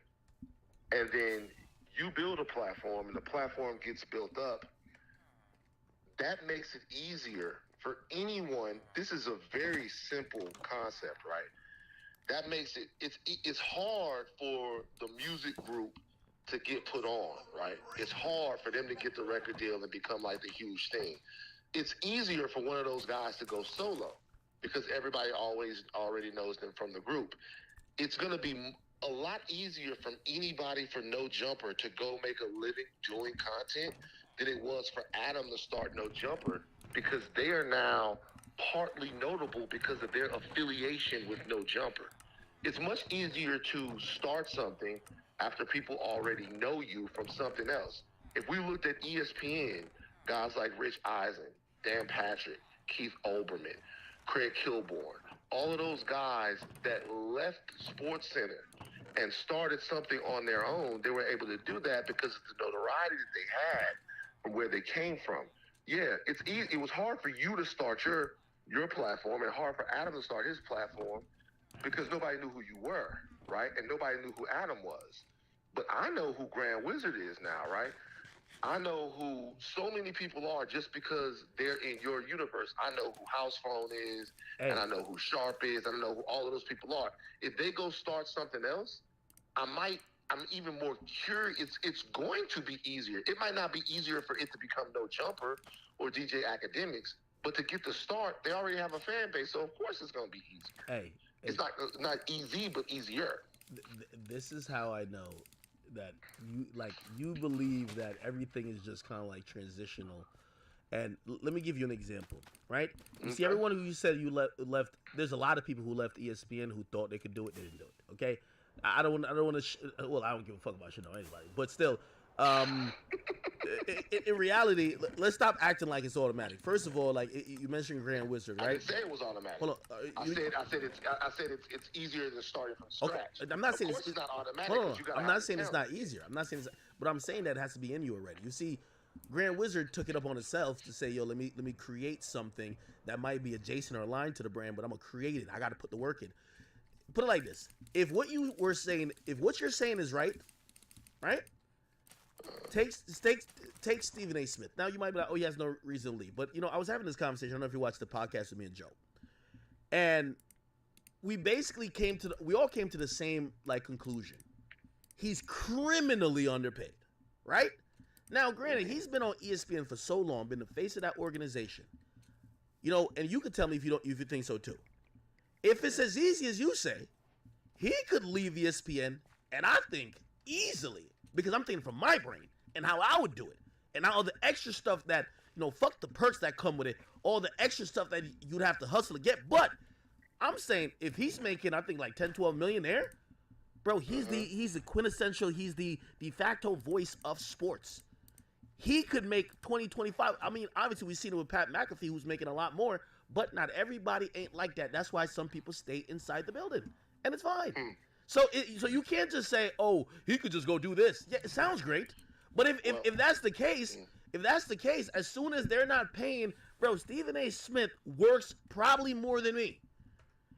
B: and then you build a platform and the platform gets built up, that makes it easier for anyone. This is a very simple concept, right? That makes it's hard for the music group to get put on, right? It's hard for them to get the record deal and become like the huge thing. It's easier for one of those guys to go solo because everybody already knows them from the group. it's going to be a lot easier from anybody for No Jumper to go make a living doing content than it was for Adam to start No Jumper, because they are now partly notable because of their affiliation with No Jumper. It's much easier to start something after people already know you from something else. If we looked at ESPN, guys like Rich Eisen, Dan Patrick, Keith Olbermann, Craig Kilborn, all of those guys that left SportsCenter and started something on their own, they were able to do that because of the notoriety that they had from where they came from. Yeah, it's easy. It was hard for you to start your platform and hard for Adam to start his platform because nobody knew who you were, right? And nobody knew who Adam was. But I know who Grand Wizard is now, right? I know who so many people are just because they're in your universe. I know who House Phone is, and I know who Sharp is, and I know who all of those people are. If they go start something else, I'm even more curious. It's going to be easier. It might not be easier for it to become No Jumper or DJ Academics, but to get the start, they already have a fan base, so of course it's going to be easier. It's not easy, but easier.
D: This is how I know that you believe that everything is just kind of like transitional. And let me give you an example, right? You see, everyone who you said you left. There's a lot of people who left ESPN who thought they could do it, they didn't do it. Okay, I don't want to. Well, I don't give a fuck about shit on anybody, but still, in reality, let's stop acting like it's automatic. First of all, like you mentioned Grand Wizard, right?
B: I didn't say it was automatic.
D: Hold on.
B: I said it's easier than starting from scratch.
D: Okay. I'm not saying
B: it's not automatic.
D: Hold on. I'm not saying it's not easier. I'm not saying it's, but I'm saying that it has to be in you already. You see, Grand Wizard took it up on himself to say, yo, let me create something that might be adjacent or aligned to the brand, but I'm gonna create it. I got to put the work in. Put it like this: if what you're saying is right, take Stephen A. Smith. Now you might be like, oh, he has no reason to leave. But I was having this conversation. I don't know if you watched the podcast with me and Joe, and we basically we all came to the same conclusion. He's criminally underpaid, right? Now, granted, he's been on ESPN for so long, been the face of that organization, and you could tell me if you think so too. If it's as easy as you say, he could leave ESPN, and I think easily, because I'm thinking from my brain and how I would do it, and all the extra stuff that, fuck the perks that come with it, all the extra stuff that you'd have to hustle to get. But I'm saying if he's making, I think 10, 12 million there, bro, he's the quintessential, he's the de facto voice of sports. He could make 20, 25. I mean, obviously we've seen it with Pat McAfee, who's making a lot more, but not everybody ain't like that. That's why some people stay inside the building, and it's fine. So you can't just say, oh, he could just go do this. Yeah, it sounds great, but if that's the case, as soon as they're not paying, bro, Stephen A. Smith works probably more than me,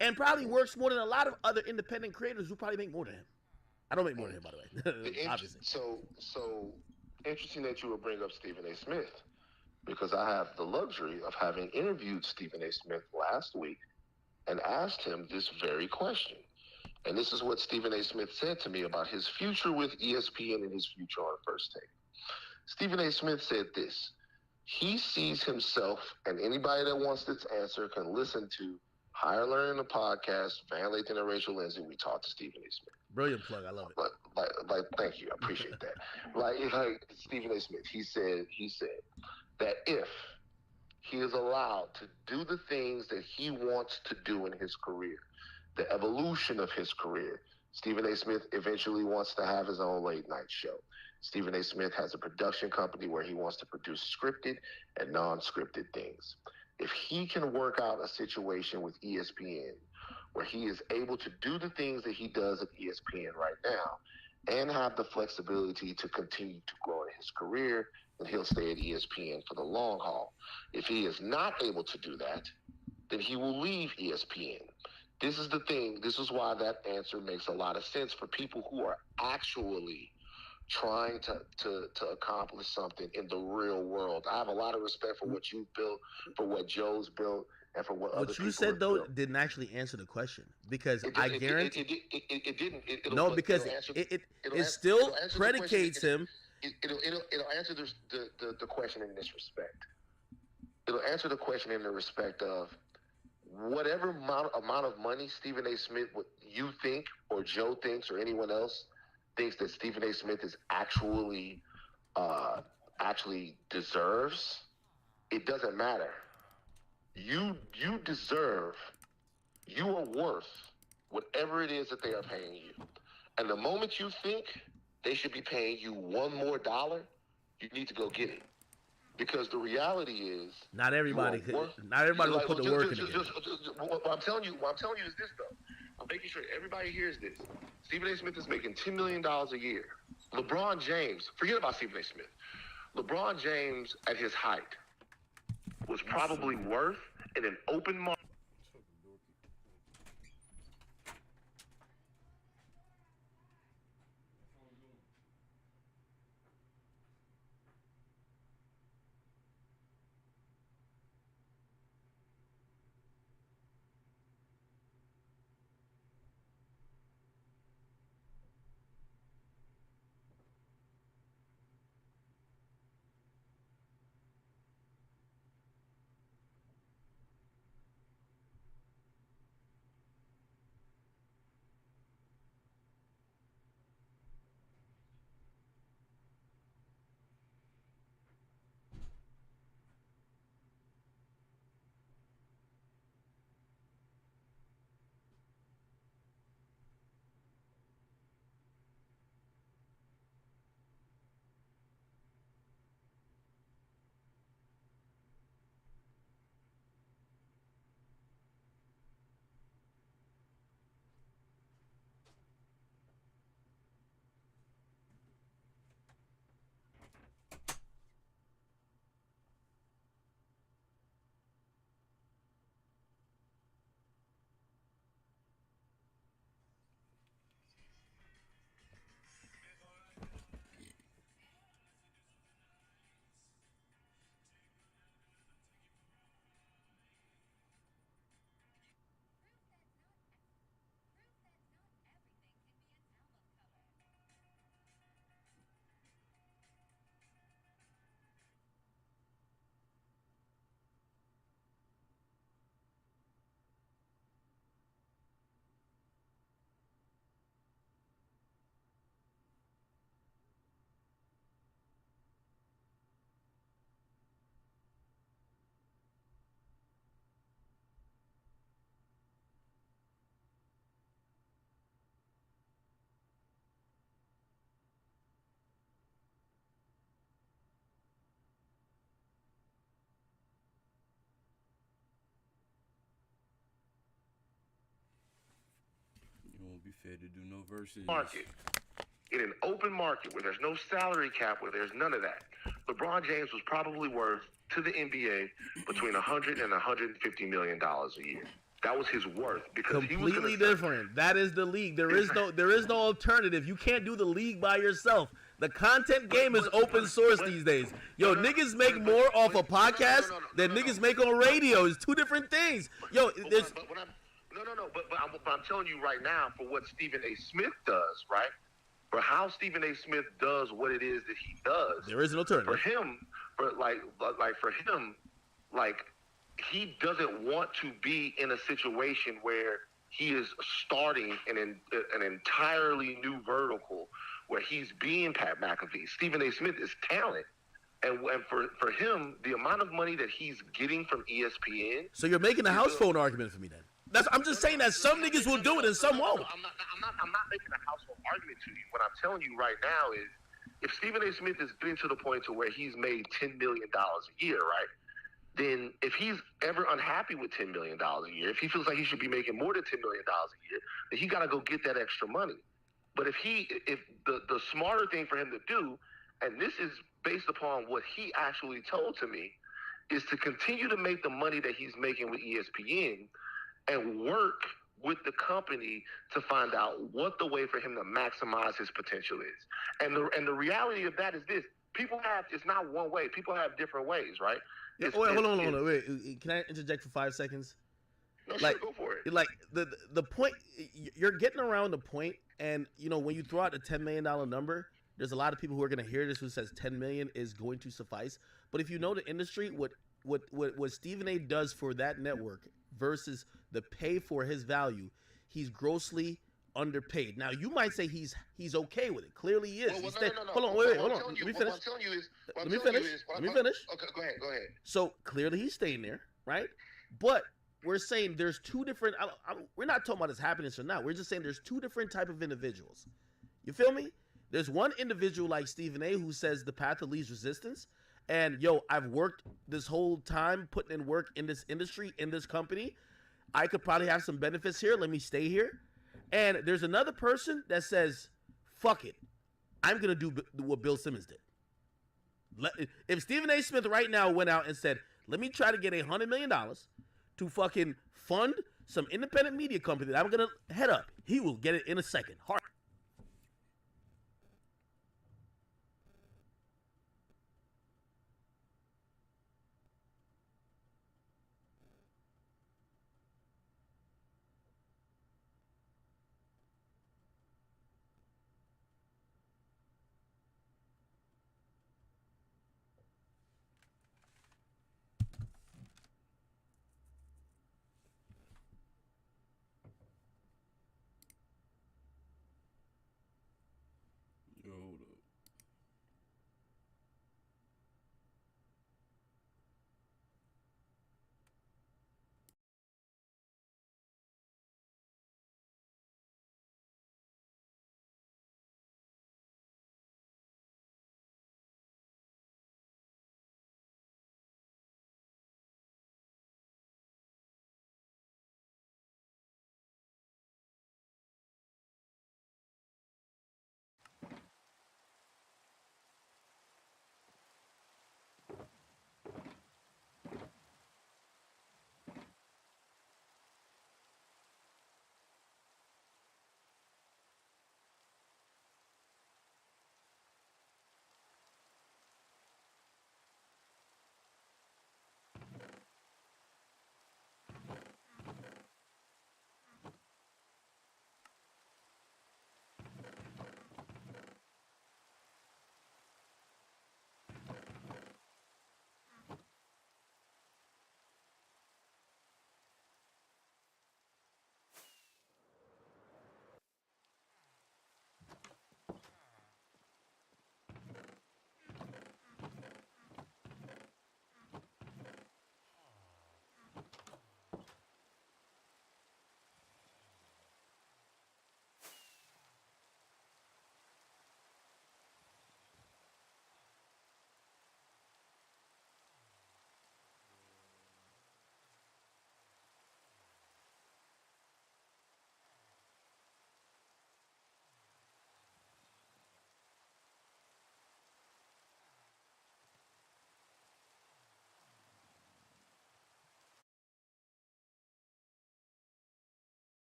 D: and probably works more than a lot of other independent creators who probably make more than him. I don't make more than him, by the way. Obviously.
B: So interesting that you would bring up Stephen A. Smith, because I have the luxury of having interviewed Stephen A. Smith last week and asked him this very question. And this is what Stephen A. Smith said to me about his future with ESPN and his future on First Take. Stephen A. Smith said this: he sees himself, and anybody that wants this answer can listen to Higher Learning, the podcast, Van Lathan and Rachel Lindsay. We talked to Stephen A. Smith.
D: Brilliant plug. I love it.
B: Thank you. I appreciate that. like Stephen A. Smith, he said that if he is allowed to do the things that he wants to do in his career, the evolution of his career, Stephen A. Smith eventually wants to have his own late night show. Stephen A. Smith has a production company where he wants to produce scripted and non-scripted things. If he can work out a situation with ESPN where he is able to do the things that he does at ESPN right now and have the flexibility to continue to grow in his career, then he'll stay at ESPN for the long haul. If he is not able to do that, then he will leave ESPN. This is the thing. This is why that answer makes a lot of sense for people who are actually trying to accomplish something in the real world. I have a lot of respect for what you've built, for what Joe's built, and for what other people
D: you said though
B: built.
D: didn't actually answer the question, because I guarantee
B: it didn't.
D: No, because it still predicates him.
B: It'll answer the question in this respect. It'll answer the question in the respect of whatever amount of money Stephen A. Smith you think or Joe thinks or anyone else thinks that Stephen A. Smith is actually deserves, it doesn't matter. You deserve, you are worth whatever it is that they are paying you. And the moment you think they should be paying you one more dollar, you need to go get it. Because the reality is,
D: not everybody will put the work in again.
B: What I'm telling you is this though. I'm making sure everybody hears this. Stephen A. Smith is making $10 million a year. LeBron James, forget about Stephen A. Smith. LeBron James at his height was probably worth in an open market.
I: It won't be fair to do no verses.
B: Market. In an open market where there's no salary cap, where there's none of that, LeBron James was probably worth to the NBA between $100 and $150 million a year. That was his worth because
D: completely
B: he was
D: different. That is the league. There is no alternative. You can't do the league by yourself. The content game is open source these days. Yo, niggas make more off a podcast than niggas make on radio. It's two different things. Yo, there's
B: but I'm telling you right now, for what Stephen A. Smith does, right? For how Stephen A. Smith does what it is that he does.
D: There is an alternative.
B: For him, he doesn't want to be in a situation where he is starting an entirely new vertical where he's being Pat McAfee. Stephen A. Smith is talent. And for him, the amount of money that he's getting from ESPN.
D: So you're making a house phone argument for me then? I'm just saying that some niggas will do it and some won't.
B: I'm not making a house phone argument to you. What I'm telling you right now is, if Stephen A. Smith is getting to the point to where he's made $10 million a year, right? Then if he's ever unhappy with $10 million a year, if he feels like he should be making more than $10 million a year, then he got to go get that extra money. But if the smarter thing for him to do, and this is based upon what he actually told to me, is to continue to make the money that he's making with ESPN and work with the company to find out what the way for him to maximize his potential is. And the reality of that is this: it's not one way. People have different ways, right?
D: Hold on. Wait, can I interject for 5 seconds?
B: No, sure, go for it.
D: Like the point, you're getting around the point, and you know when you throw out the $10 million number, there's a lot of people who are going to hear this who says 10 million is going to suffice. But if you know the industry, what Stephen A. does for that network versus the pay for his value, he's grossly underpaid. Now you might say he's okay with it. Clearly he is.
B: No.
D: Hold on, wait, hold on. Let me finish.
B: What I'm telling you is,
D: Let me finish.
B: Okay, go ahead.
D: So clearly he's staying there, right? But we're saying there's two different. We're not talking about his happiness or not. We're just saying there's two different type of individuals. You feel me? There's one individual like Stephen A. who says the path of least resistance. And yo, I've worked this whole time putting in work in this industry, in this company. I could probably have some benefits here. Let me stay here. And there's another person that says, fuck it. I'm going to do what Bill Simmons did. If Stephen A. Smith right now went out and said, let me try to get $100 million to fucking fund some independent media company that I'm going to head up, he will get it in a second. Hard.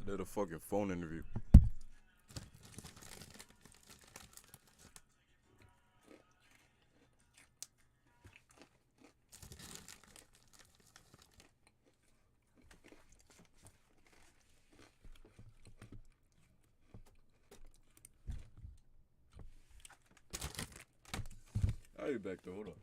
I: did a fucking phone interview. I'll be back though. Hold up.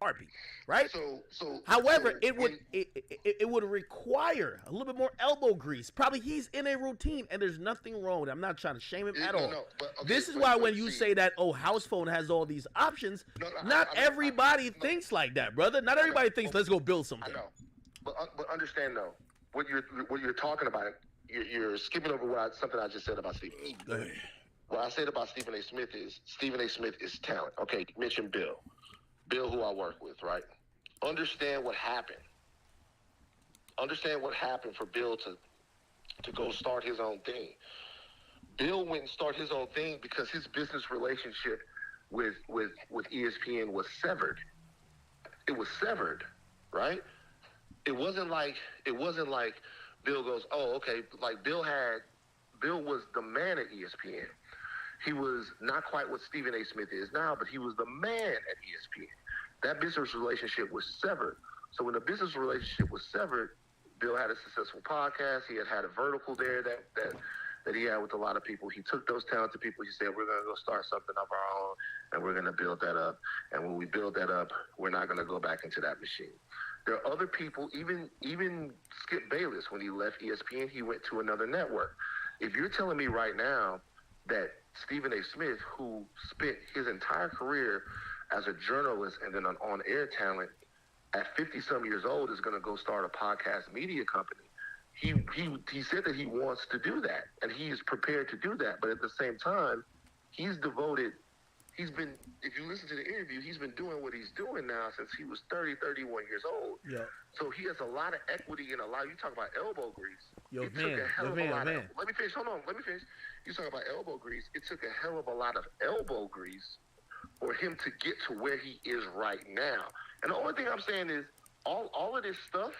D: heartbeat, right? However, it would require a little bit more elbow grease. Probably he's in a routine, and there's nothing wrong with it. I'm not trying to shame him at all. This is why when you say that, house phone has all these options, not everybody thinks like that, brother. Not everybody thinks, let's go build something.
B: I know, but understand though, what you're talking about, you're skipping over something I just said about Stephen.
D: Go ahead.
B: What I said about Stephen A. Smith is talent. Okay, you mentioned Bill, who I work with, right? Understand what happened. Understand what happened for Bill to go start his own thing. Bill went and started his own thing because his business relationship with ESPN was severed. It was severed, right? It wasn't like Bill goes, oh, okay. Like Bill was the man at ESPN. He was not quite what Stephen A. Smith is now, but he was the man at ESPN. That business relationship was severed. So when the business relationship was severed, Bill had a successful podcast. He had a vertical there that he had with a lot of people. He took those talented people. He said, we're going to go start something of our own, and we're going to build that up. And when we build that up, we're not going to go back into that machine. There are other people, even Skip Bayless, when he left ESPN, he went to another network. If you're telling me right now that Stephen A. Smith, who spent his entire career as a journalist and then an on-air talent, at 50-some years old is going to go start a podcast media company, he said that he wants to do that, and he is prepared to do that. But at the same time, if you listen to the interview, he's been doing what he's doing now since he was 31 years old. Yeah. So he has a lot of equity in a lot. You talk about elbow grease. Let me finish. Hold on. Let me finish. You talk about elbow grease. It took a hell of a lot of elbow grease for him to get to where he is right now. And the only thing I'm saying is all of this stuff,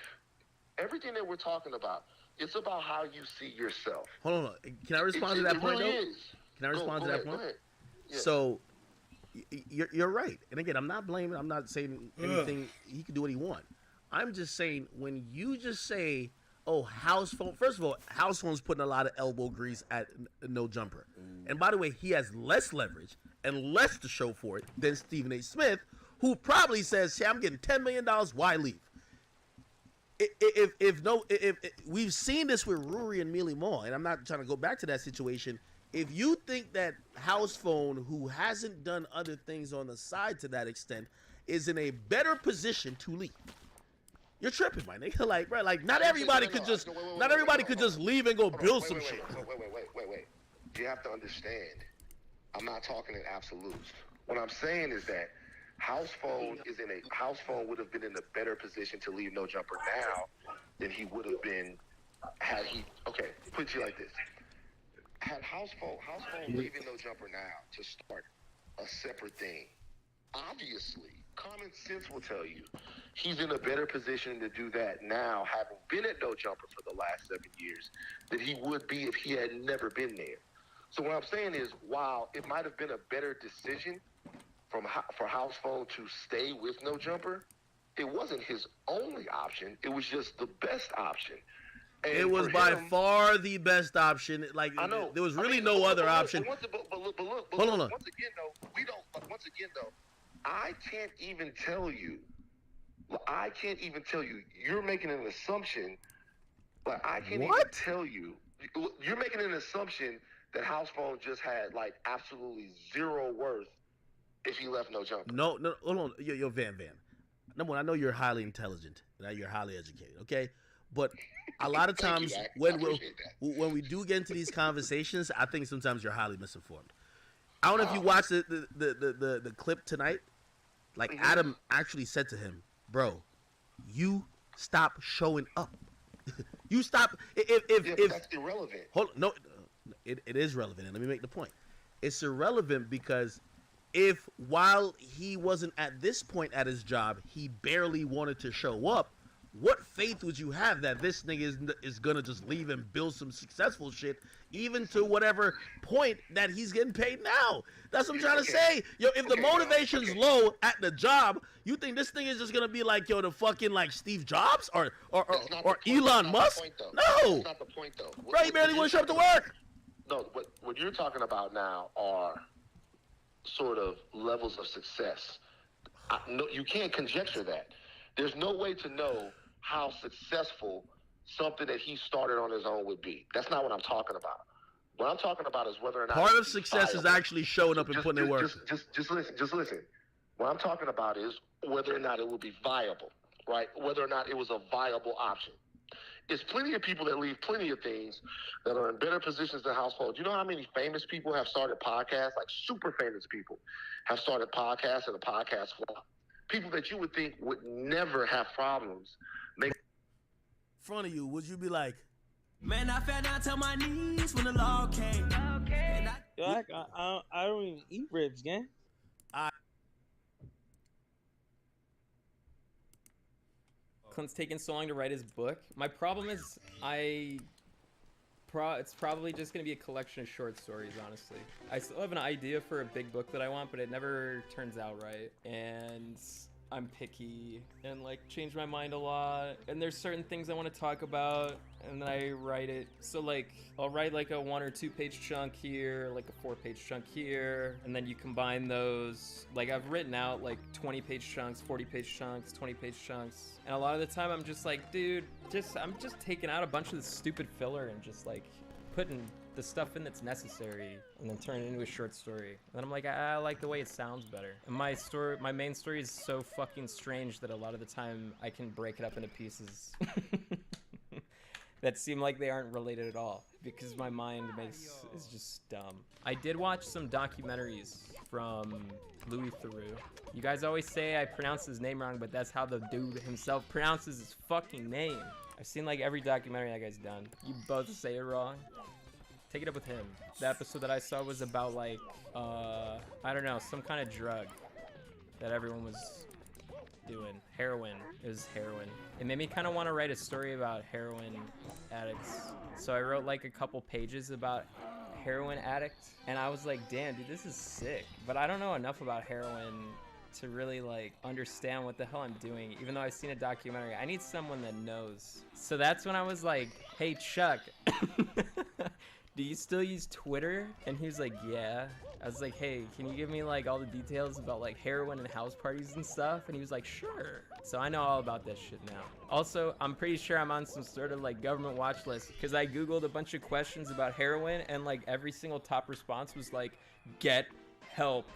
B: everything that we're talking about, it's about how you see yourself.
D: Hold on. Can I respond to that point, though? Can I respond to that point? Yeah. So you're right. And again, I'm not saying anything. He can do what he wants. I'm just saying when you just say, house phone. First of all, house phone's putting a lot of elbow grease at No Jumper. And by the way, he has less leverage and less to show for it than Stephen A. Smith, who probably says, "Hey, I'm getting $10 million. Why leave?" If we've seen this with Rory and Mealy Mall, and I'm not trying to go back to that situation. If you think that house phone, who hasn't done other things on the side to that extent, is in a better position to leave, you're tripping, my nigga. Like, bro, like not everybody could just leave and go build some shit.
B: Wait. You have to understand. I'm not talking in absolutes. What I'm saying is that house phone would have been in a better position to leave No Jumper now than he would have been had he. Okay, put it to you like this. Had house phone leaving No Jumper now to start a separate thing, obviously, common sense will tell you he's in a better position to do that now, having been at No Jumper for the last 7 years, than he would be if he had never been there. So what I'm saying is, while it might have been a better decision for house phone to stay with No Jumper, it wasn't his only option. It was just the best option. And
D: it was by far the best option. Like,
B: I know.
D: There was really no other option.
B: But look,
D: Hold on.
B: Once again, though, I can't even tell you. You're making an assumption, but I can't even tell you. You're making an assumption that house phone just had like absolutely zero worth if he left No Jumper.
D: No, hold on. Yo, Van. Number one, I know you're highly intelligent. Now you're highly educated, okay? But a lot of times when we do get into these conversations, I think sometimes you're highly misinformed. I don't know if you watched the clip tonight. Like Adam actually said to him, "Bro, you stop showing up. You stop." If
B: that's irrelevant.
D: Hold on, no, it is relevant, and let me make the point. It's irrelevant because while he wasn't at this point at his job, he barely wanted to show up. What faith would you have that this nigga is gonna just leave and build some successful shit, even to whatever point that he's getting paid now? That's what I'm trying to say. Yo, if the motivation's low at the job, you think this thing is just gonna be like, yo, the fucking like Steve Jobs or Elon Musk? No.
B: That's not the point, though.
D: Bro, he barely want to show up to work.
B: No, what you're talking about now are sort of levels of success. No, you can't conjecture that. There's no way to know how successful something that he started on his own would be. That's not what I'm talking about. What I'm talking about is whether or not
D: Part of success is actually showing up and putting in work.
B: Just listen. What I'm talking about is whether or not it would be viable, right? Whether or not it was a viable option. There's plenty of people that leave plenty of things that are in better positions than households. You know how many famous people have started podcasts, like super famous people have started podcasts and the podcast flop? People that you would think would never have problems make.
D: In front of you, would you be like,
K: man, I fell down to my knees when the law came. And
F: I don't even eat ribs, gang.
L: Clint's taking so long to write his book. My problem is it's probably just gonna be a collection of short stories, honestly. I still have an idea for a big book that I want, but it never turns out right. And I'm picky and like change my mind a lot. And there's certain things I want to talk about and then I write it. So like I'll write like a 1 or 2 page chunk here, like a 4-page chunk here, and then you combine those. Like I've written out like 20-page chunks, 40-page chunks, 20-page chunks. And a lot of the time I'm just like, dude, I'm just taking out a bunch of the stupid filler and just like putting the stuff in that's necessary and then turn it into a short story. And then I'm like, I like the way it sounds better. And my main story is so fucking strange that a lot of the time I can break it up into pieces that seem like they aren't related at all because my mind is just dumb. I did watch some documentaries from Louis Theroux. You guys always say I pronounce his name wrong, but that's how the dude himself pronounces his fucking name. I've seen like every documentary that guy's done. You both say it wrong. Take it up with him. The episode that I saw was about like, I don't know, some kind of drug that everyone was doing. Heroin. It was heroin. It made me kind of want to write a story about heroin addicts. So I wrote like a couple pages about heroin addict. And I was like, damn, dude, this is sick. But I don't know enough about heroin to really like understand what the hell I'm doing, even though I've seen a documentary. I need someone that knows. So that's when I was like, hey, Chuck, do you still use Twitter? And he was like, yeah. I was like, hey, can you give me like all the details about like heroin and house parties and stuff? And he was like, sure. So I know all about this shit now. Also, I'm pretty sure I'm on some sort of like government watch list because I Googled a bunch of questions about heroin and like every single top response was like, get help.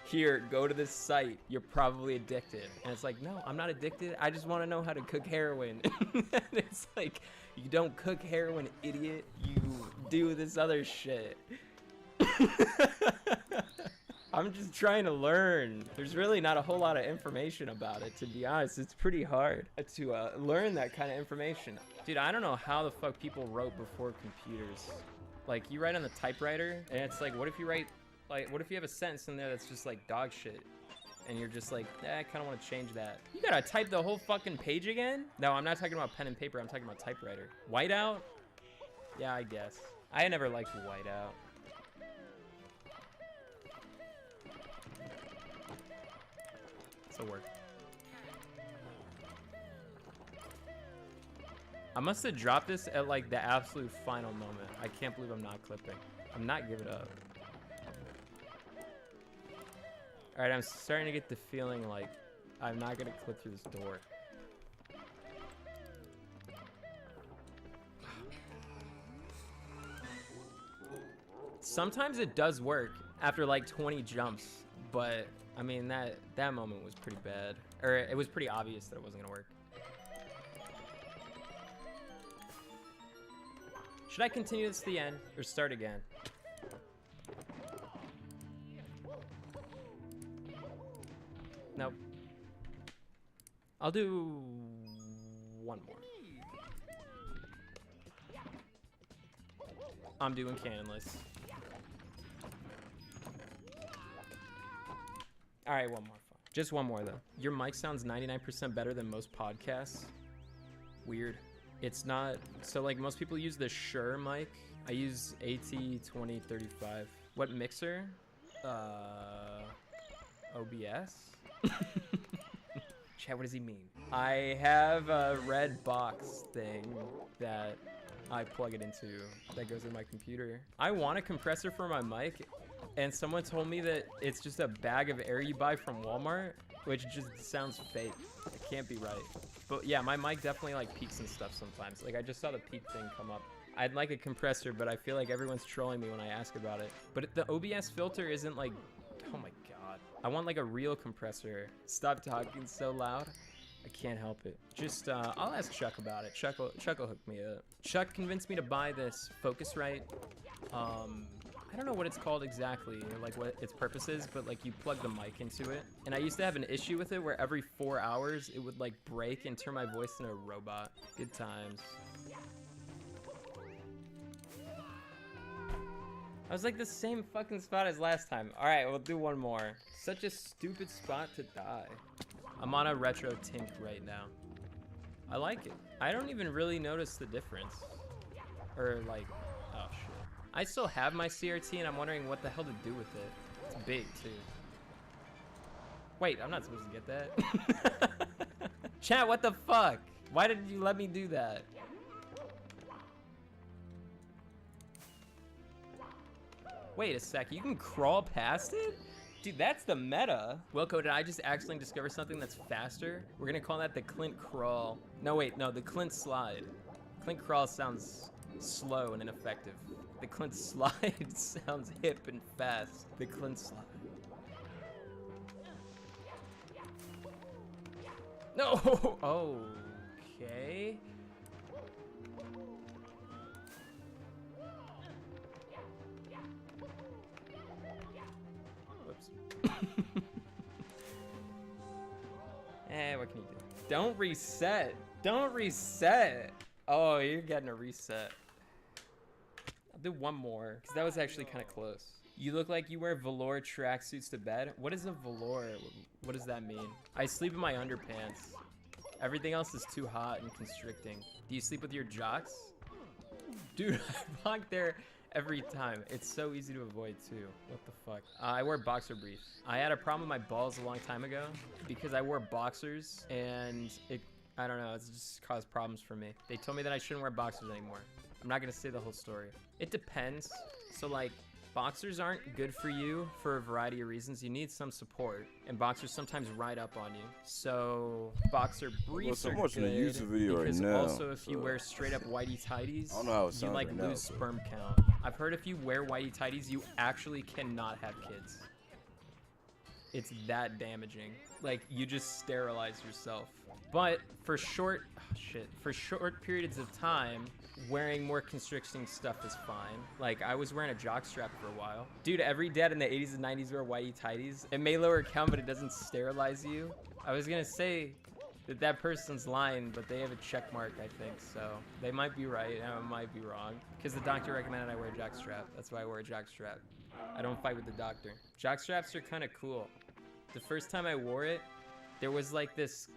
L: Here, go to this site. You're probably addicted. And it's like, no, I'm not addicted. I just want to know how to cook heroin. And it's like, you don't cook heroin, idiot. You do this other shit. I'm just trying to learn. There's really not a whole lot of information about it, to be honest. It's pretty hard to learn that kind of information. Dude, I don't know how the fuck people wrote before computers. Like, you write on the typewriter, and it's like, what if you write, like, what if you have a sentence in there that's just like dog shit? And you're just like, I kind of want to change that. You gotta type the whole fucking page again? No, I'm not talking about pen and paper. I'm talking about typewriter. Whiteout? Yeah, I guess. I never liked whiteout. This'll work. I must have dropped this at like the absolute final moment. I can't believe I'm not clipping. I'm not giving up. Alright, I'm starting to get the feeling like I'm not gonna clip through this door. Sometimes it does work after like 20 jumps, but I mean that moment was pretty bad. Or it was pretty obvious that it wasn't gonna work. Should I continue this to the end or start again? Nope. I'll do one more. I'm doing canonless. Alright, one more. Just one more though. Your mic sounds 99% better than most podcasts. Weird. It's not, so like most people use the Shure mic. I use AT2035. What mixer? OBS? Chat, what does he mean? I have a red box thing that I plug it into that goes in my computer. I want a compressor for my mic, and someone told me that it's just a bag of air you buy from Walmart, which just sounds fake. It can't be right. But yeah, my mic definitely like peaks and stuff sometimes. Like I just saw the peak thing come up. I'd like a compressor, but I feel like everyone's trolling me when I ask about it. But the OBS filter isn't like, oh my God. I want like a real compressor. Stop talking so loud. I can't help it. Just, I'll ask Chuck about it. Chuck will hook me up. Chuck convinced me to buy this Focusrite. I don't know what it's called exactly, or like what its purpose is, but like you plug the mic into it. And I used to have an issue with it where every 4 hours it would like break and turn my voice into a robot. Good times. I was like the same fucking spot as last time. All right, we'll do one more. Such a stupid spot to die. I'm on a retro tint right now. I like it. I don't even really notice the difference. Or like, oh shit. I still have my CRT and I'm wondering what the hell to do with it. It's big too. Wait, I'm not supposed to get that. Chat, what the fuck? Why did you let me do that? Wait a sec, you can crawl past it? Dude, that's the meta. Wilco, did I just accidentally discover something that's faster? We're gonna call that the Clint crawl. No, wait, no, the Clint slide. Clint crawl sounds slow and ineffective. The Clint slide sounds hip and fast. The Clint slide. No! Okay. What can you do? Don't reset. Don't reset. Oh, you're getting a reset. I'll do one more, because that was actually kind of close. You look like you wear velour tracksuits to bed. What is a velour? What does that mean? I sleep in my underpants. Everything else is too hot and constricting. Do you sleep with your jocks? Dude, I bonk there every time. It's so easy to avoid too. What the fuck? I wear boxer briefs. I had a problem with my balls a long time ago because I wore boxers and I don't know, it's just caused problems for me. They told me that I shouldn't wear boxers anymore. I'm not gonna say the whole story. It depends. So like, boxers aren't good for you for a variety of reasons. You need some support, and boxers sometimes ride up on you. So boxer briefs are
I: watching
L: good
I: a YouTube video
L: because
I: right now,
L: also if you wear straight up whitey tighties,
I: I don't know how it
L: you
I: sounds
L: like
I: right
L: lose
I: now,
L: sperm count. I've heard if you wear whitey tighties, you actually cannot have kids. It's that damaging. Like, you just sterilize yourself. But for short periods of time, wearing more constricting stuff is fine. Like, I was wearing a jock strap for a while. Dude, every dad in the 80s and 90s wore whitey tighties. It may lower count, but it doesn't sterilize you. I was gonna say that person's lying, but they have a check mark, I think, so they might be right, and I might be wrong. Because the doctor recommended I wear a jock strap. That's why I wear a jock strap. I don't fight with the doctor. Jock straps are kind of cool. The first time I wore it, there was like this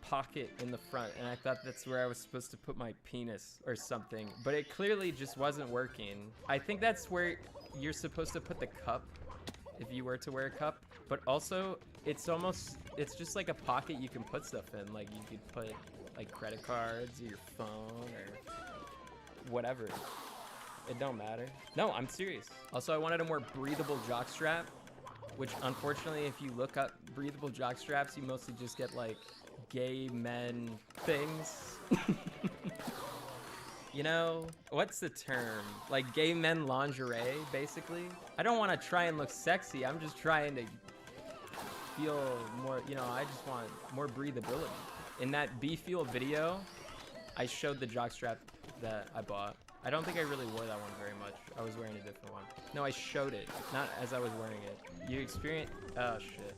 L: pocket in the front, and I thought that's where I was supposed to put my penis or something, but it clearly just wasn't working. I think that's where you're supposed to put the cup if you were to wear a cup, but also it's just like a pocket you can put stuff in. Like you could put like credit cards or your phone or whatever. It don't matter. No, I'm serious. Also, I wanted a more breathable jock strap, which unfortunately, if you look up breathable jock straps, you mostly just get like gay men things. You know, what's the term? Like gay men lingerie, basically. I don't want to try and look sexy. I'm just trying to feel more, you know, I just want more breathability. In that B-Fuel video, I showed the jockstrap that I bought. I don't think I really wore that one very much. I was wearing a different one. No, I showed it, not as I was wearing it. You experience, oh shit.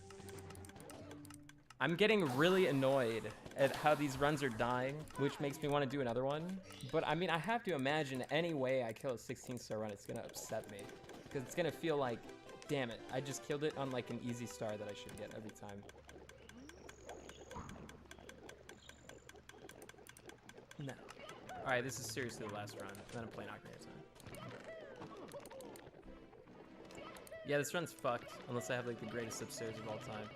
L: I'm getting really annoyed at how these runs are dying, which makes me want to do another one. But I mean, I have to imagine any way I kill a 16-star run, it's gonna upset me. Because it's gonna feel like, damn it, I just killed it on like an easy star that I should get every time. No. Alright, this is seriously the last run, and then I'm playing Ocarina of Time. Yeah, this run's fucked, unless I have like the greatest upstairs of all time.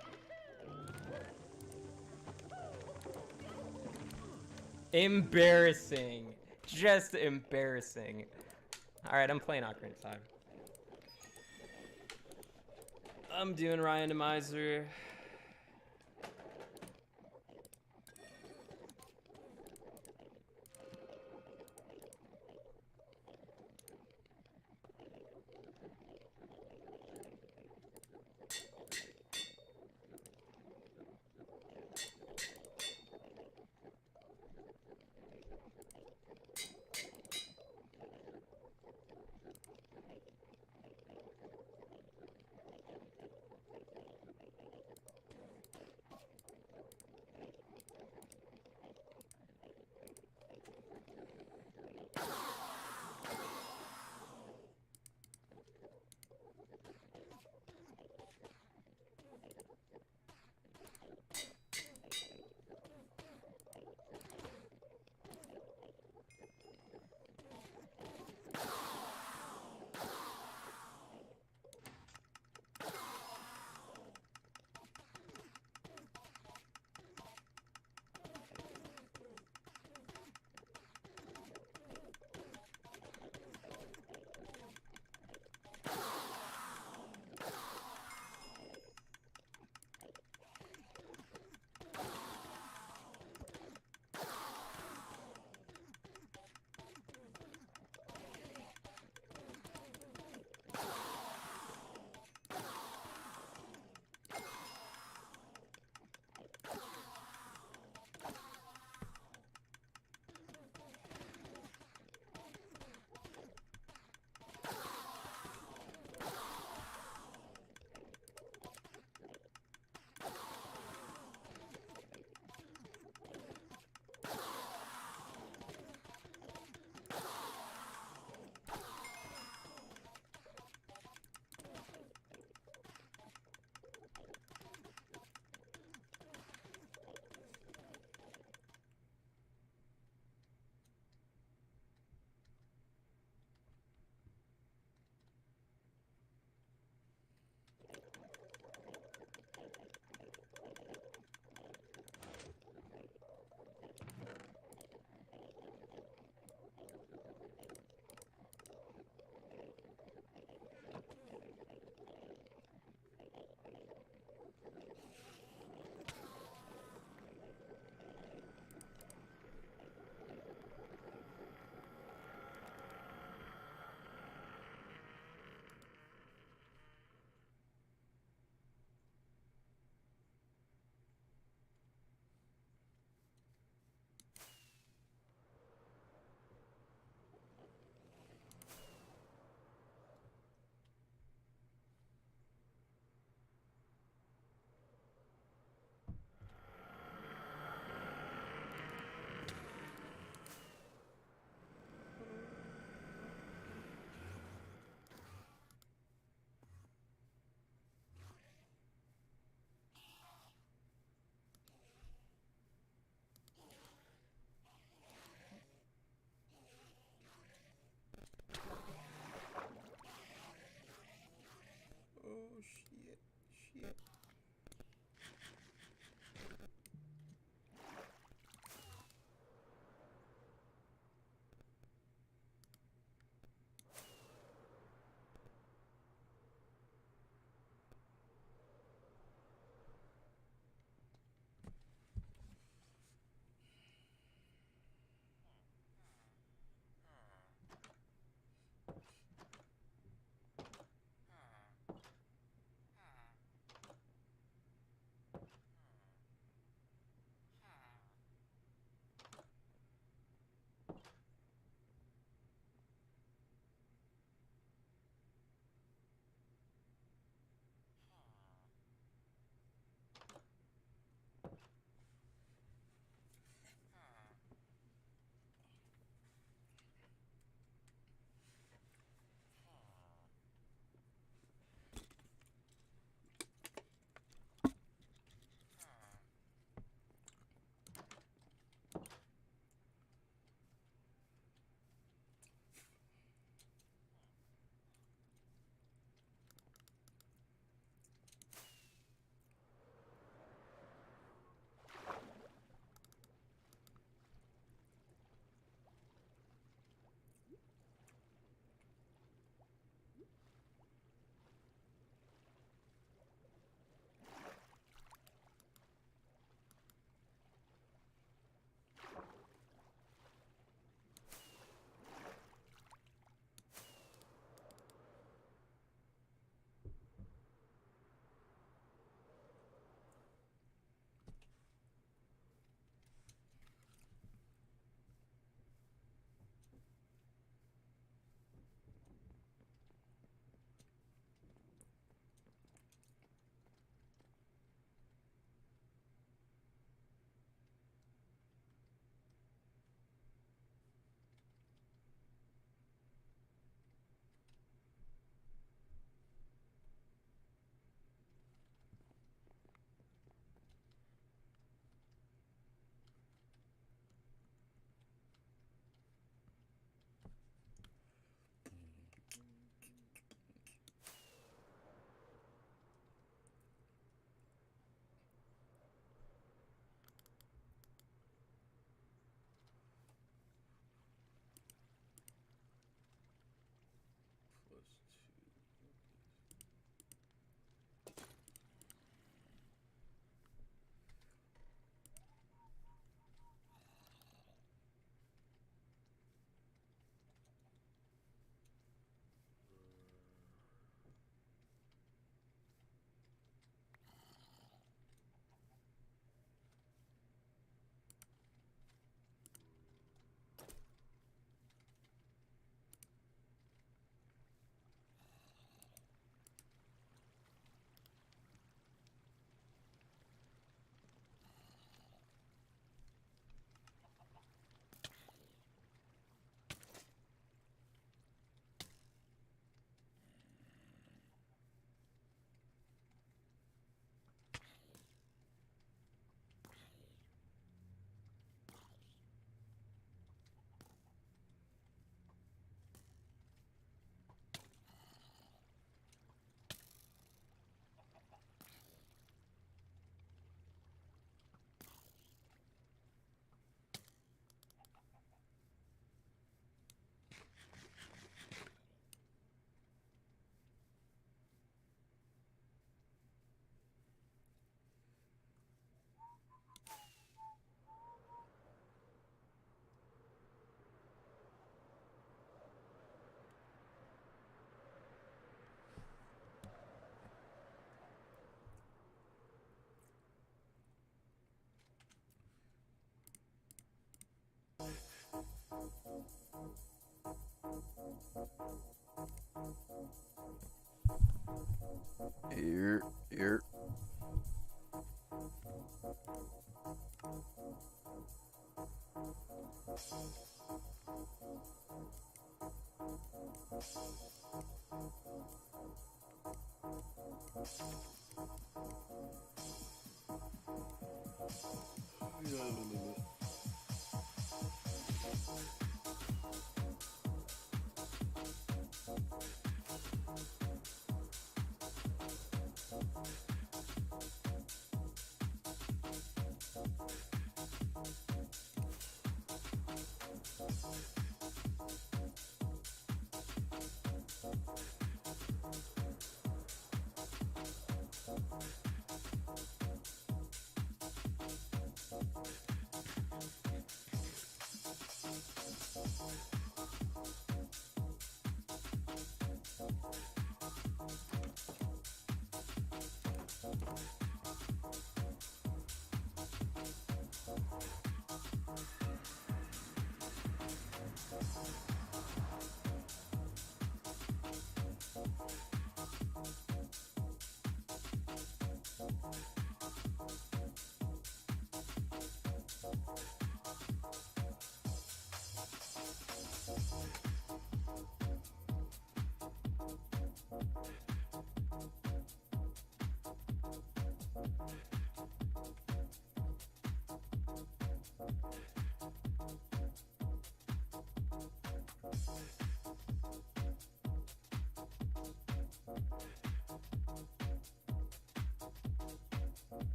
L: Embarrassing. Just embarrassing. Alright, I'm playing Ocarina of Time. I'm doing Randomizer.
I: Here, here.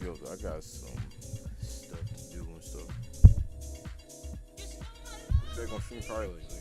I: Yo, I got some stuff to do and stuff. They're gonna stream probably like